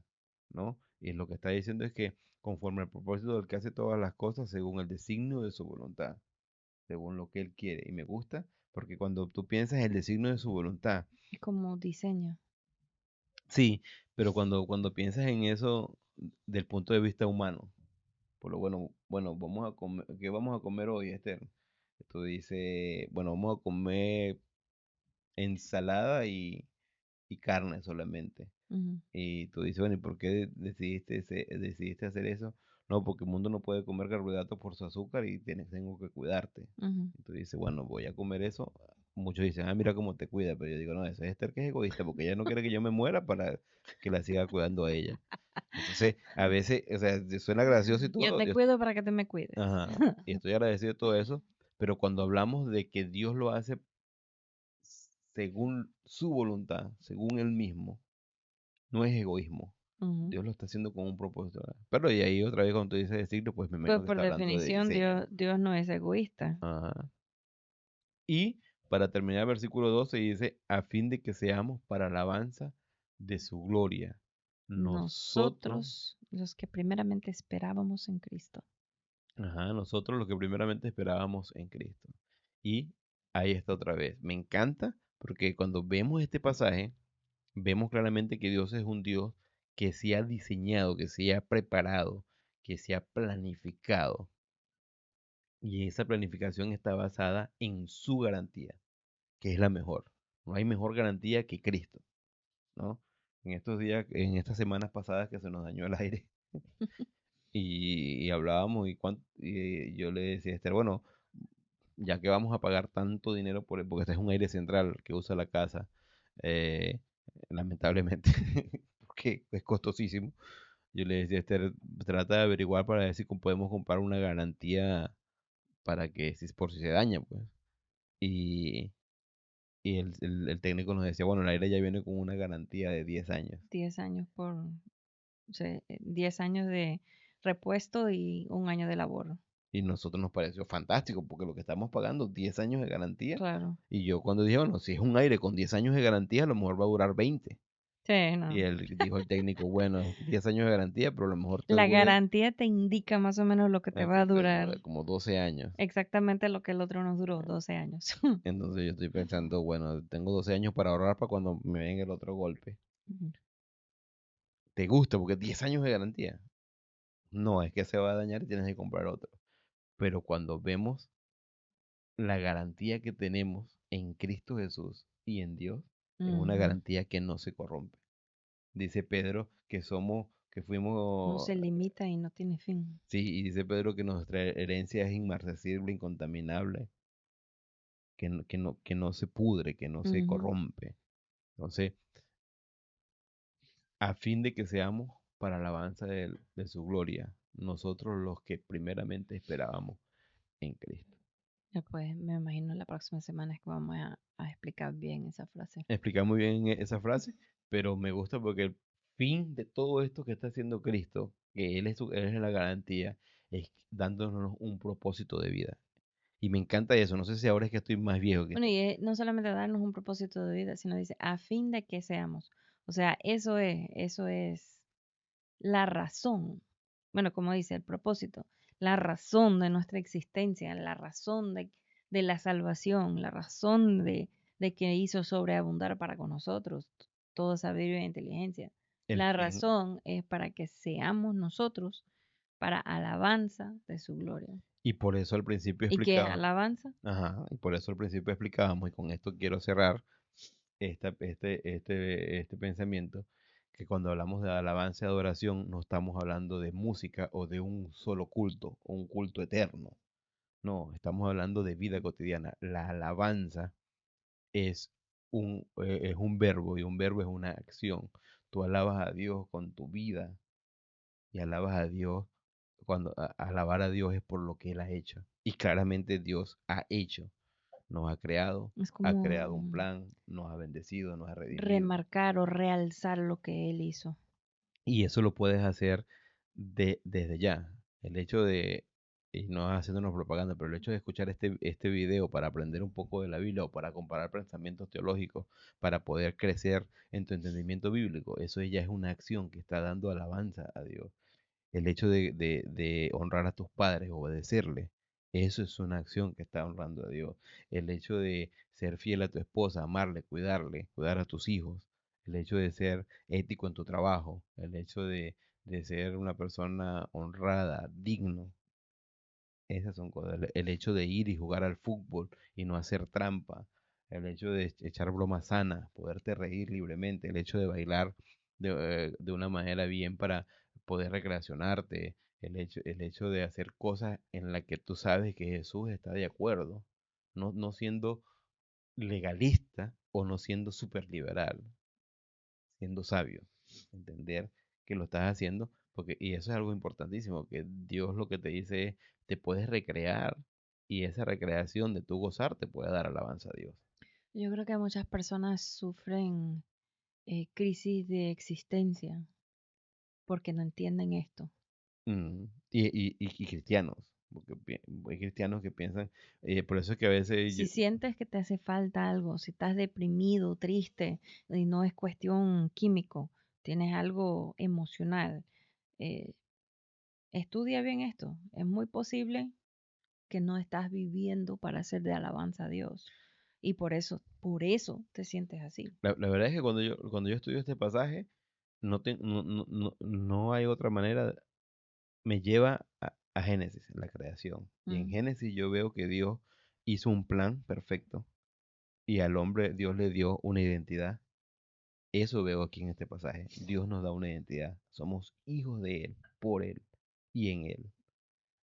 ¿no? Y lo que está diciendo es que conforme al propósito del que hace todas las cosas según el designio de su voluntad, según lo que Él quiere. Y me gusta porque cuando tú piensas en el designio de su voluntad, Es como diseño. sí, pero cuando piensas en eso del punto de vista humano, por lo bueno, vamos a comer, ¿qué vamos a comer hoy, Esther? Tú dices, bueno, vamos a comer ensalada y carne solamente. Ujú, Y tú dices, bueno, ¿y por qué decidiste hacer eso? No, porque el mundo no puede comer carbohidratos por su azúcar y tengo que cuidarte. ujú. Y tú dices, bueno, voy a comer eso. Muchos dicen, ah, mira cómo te cuida, pero yo digo, no, esa es Esther que es egoísta, porque ella no quiere que yo me muera para que la siga cuidando a ella. Entonces, a veces, o sea, suena gracioso y Yo todo, te cuido para que te me cuides. ajá, y estoy agradecido de todo eso, pero cuando hablamos de que Dios lo hace según su voluntad, según Él mismo, no es egoísmo. Ujú. Dios lo está haciendo con un propósito, ¿verdad? Pero y ahí otra vez cuando tú dices decirlo, pues me Pues imagino que por está hablando de definición, diseño. Dios no es egoísta. Ajá. Y para terminar el versículo 12 dice, a fin de que seamos para alabanza de su gloria. Nosotros, Nosotros, los que primeramente esperábamos en Cristo. ajá, nosotros lo que primeramente esperábamos en Cristo. Y ahí está otra vez. Me encanta porque cuando vemos este pasaje, vemos claramente que Dios es un Dios que se ha diseñado, que se ha preparado, que se ha planificado. Y esa planificación está basada en su garantía, que es la mejor. No hay mejor garantía que Cristo, ¿no? En estos días, en estas semanas pasadas que se nos dañó el aire y hablábamos y yo le decía a Esther, bueno, ya que vamos a pagar tanto dinero porque este es un aire central que usa la casa, eh, lamentablemente, porque es costosísimo. Yo le decía a Esther, trata de averiguar para ver si podemos comprar una garantía para que si por si se daña, pues. Y, y el técnico nos decía, bueno, el aire ya viene con una garantía de 10 años. 10 años o sea, 10 años de repuesto y un año de labor. Y nosotros nos pareció fantástico porque lo que estamos pagando, 10 años de garantía. Claro. Y yo cuando dije, bueno, si es un aire con 10 años de garantía, a lo mejor va a durar 20. Sí, Y no. él dijo el técnico, bueno, 10 años de garantía, pero a lo mejor te La dure garantía te indica más o menos lo que te va a durar. como 12 años. Exactamente lo que el otro nos duró, 12 años. Entonces yo estoy pensando, bueno, tengo 12 años para ahorrar para cuando me venga el otro golpe. Ujú. ¿Te gusta? Porque 10 años de garantía. No, es que se va a dañar y tienes que comprar otro. Pero cuando vemos la garantía que tenemos en Cristo Jesús y en Dios, es una Ujú. garantía que no se corrompe. Dice Pedro que No fuimos, se limita y no tiene fin. sí, y dice Pedro que nuestra herencia es inmarcesible, incontaminable, que no se pudre, que no se Ujú. corrompe. Entonces, a fin de que seamos para alabanza de su gloria, nosotros los que primeramente esperábamos en Cristo. Pues me imagino la próxima semana es que vamos a explicar bien esa frase. Explica muy bien esa frase, pero me gusta porque el fin de todo esto que está haciendo Cristo, que Él es la garantía, es dándonos un propósito de vida. Y me encanta eso. No sé si ahora es que estoy más viejo que Bueno, y no solamente darnos un propósito de vida, sino dice, a fin de que seamos. O sea, eso es la razón. Bueno, como dice, el propósito, la razón de nuestra existencia, la razón de la salvación, la razón de que hizo sobreabundar para con nosotros toda sabiduría e inteligencia. El La fin. razón es para que seamos nosotros para alabanza de su gloria. Y por eso al principio ¿Y qué explicaba, alabanza? ajá, y por eso al principio explicábamos, y con esto quiero cerrar este pensamiento, que cuando hablamos de alabanza y adoración no estamos hablando de música o de un solo culto, o un culto eterno. No, estamos hablando de vida cotidiana. La alabanza es es un verbo y un verbo es una acción. Tú alabas a Dios con tu vida y alabas a Dios alabar a Dios es por lo que Él ha hecho. Y claramente Dios ha hecho, nos Es ha creado como un plan, nos ha bendecido, nos ha redimido. remarcar o realzar lo que él hizo. Y eso lo puedes hacer desde ya. El hecho de, y no haciéndonos propaganda, pero el hecho de escuchar este video para aprender un poco de la Biblia o para comparar pensamientos teológicos, para poder crecer en tu entendimiento bíblico, eso ya es una acción que está dando alabanza a Dios. El hecho de honrar a tus padres, obedecerle, eso es una acción que está honrando a Dios. El hecho de ser fiel a tu esposa, amarle, cuidarle, cuidar a tus hijos, el hecho de ser ético en tu trabajo, el hecho de ser una persona honrada, digno, esas son cosas. El hecho de ir y jugar al fútbol y no hacer trampa. El hecho de echar bromas sanas, poderte reír libremente. El hecho de bailar de una manera bien para poder recreacionarte. El hecho de hacer cosas en las que tú sabes que Jesús está de acuerdo. No siendo legalista o no siendo súper liberal, siendo sabio, entender que lo estás haciendo, porque, y eso es algo importantísimo, que Dios lo que te dice es, te puedes recrear y esa recreación de tu gozar te puede dar alabanza a Dios. Yo creo que muchas personas sufren crisis de existencia porque no entienden esto. Y cristianos, porque hay cristianos que piensan, por eso es que a veces Si sientes que te hace falta algo, si estás deprimido, triste, y no es cuestión químico, tienes algo emocional, eh, estudia bien esto. Es muy posible que no estás viviendo para hacer de alabanza a Dios. Y por eso te sientes así. la verdad es que cuando yo estudio este pasaje, no hay otra manera, me lleva a Génesis, la creación. Y en Ujú, Génesis yo veo que Dios hizo un plan perfecto y al hombre Dios le dio una identidad. Eso veo aquí en este pasaje. Dios nos da una identidad. Somos hijos de Él, por Él y en Él.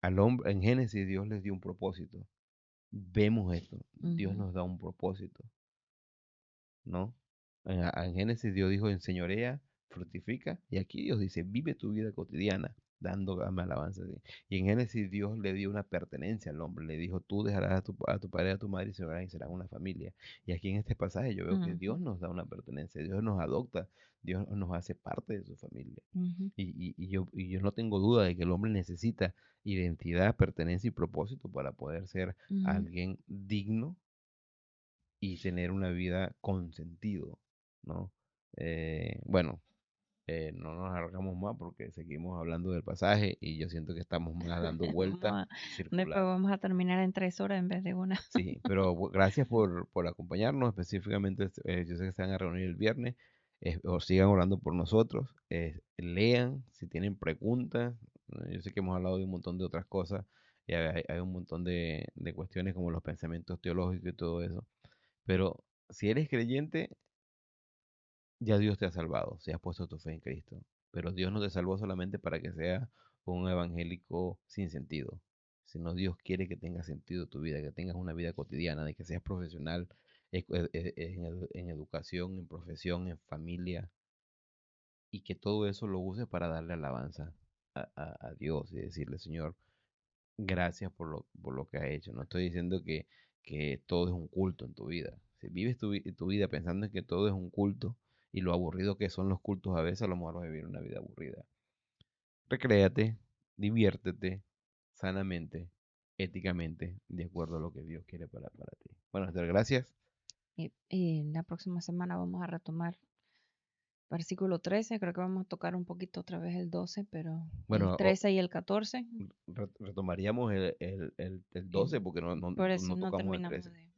Al hombre, en Génesis Dios les dio un propósito. Vemos esto. Dios ujú, nos da un propósito. ¿No? En Génesis Dios dijo, enseñorea, fructifica, y aquí Dios dice, vive tu vida cotidiana, dando alabanza. ¿Sí? Y en Génesis Dios le dio una pertenencia al hombre, le dijo, tú dejarás a tu padre y a tu madre y serán una familia. Y aquí en este pasaje yo veo que ujú, Dios nos da una pertenencia, Dios nos adopta, Dios nos hace parte de su familia. ujú, Y yo no tengo duda de que el hombre necesita identidad, pertenencia y propósito para poder ser ujú, alguien digno y tener una vida con sentido, ¿no? Bueno, no nos alargamos más porque seguimos hablando del pasaje y yo siento que estamos más dando vuelta Después circular. vamos a terminar en 3 horas en vez de una. Sí, pero gracias por acompañarnos, específicamente yo sé que se van a reunir el viernes, o sigan orando por nosotros, lean si tienen preguntas, yo sé que hemos hablado de un montón de otras cosas, y hay un montón de cuestiones como los pensamientos teológicos y todo eso, pero si eres creyente, ya Dios te ha salvado, si has puesto tu fe en Cristo. Pero Dios no te salvó solamente para que seas un evangélico sin sentido, sino Dios quiere que tenga sentido tu vida, que tengas una vida cotidiana, de que seas profesional en educación, en profesión, en familia, y que todo eso lo uses para darle alabanza a Dios y decirle, Señor, gracias por lo que has hecho. No estoy diciendo que todo es un culto en tu vida. Si vives tu vida pensando en que todo es un culto y lo aburrido que son los cultos a veces, a lo mejor vas a vivir una vida aburrida. Recréate, diviértete sanamente, éticamente, de acuerdo a lo que Dios quiere para ti. Bueno, Esther, gracias. Y la próxima semana vamos a retomar versículo 13, creo que vamos a tocar un poquito otra vez el 12, pero el Bueno, 13 y el 14, retomaríamos el 12 el- porque por eso no no tocamos el terminamos 13. de...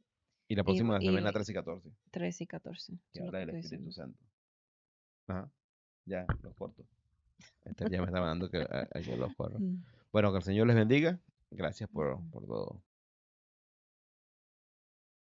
Y la Y, próxima semana y 13 y 14, 13 y 14, eso que es lo habla que del estoy Espíritu diciendo. Santo. Ajá, ya, los corto. Esther ya me está mandando que, a que los corro. Mm. Bueno, que el Señor les bendiga. Gracias Ujú. por todo.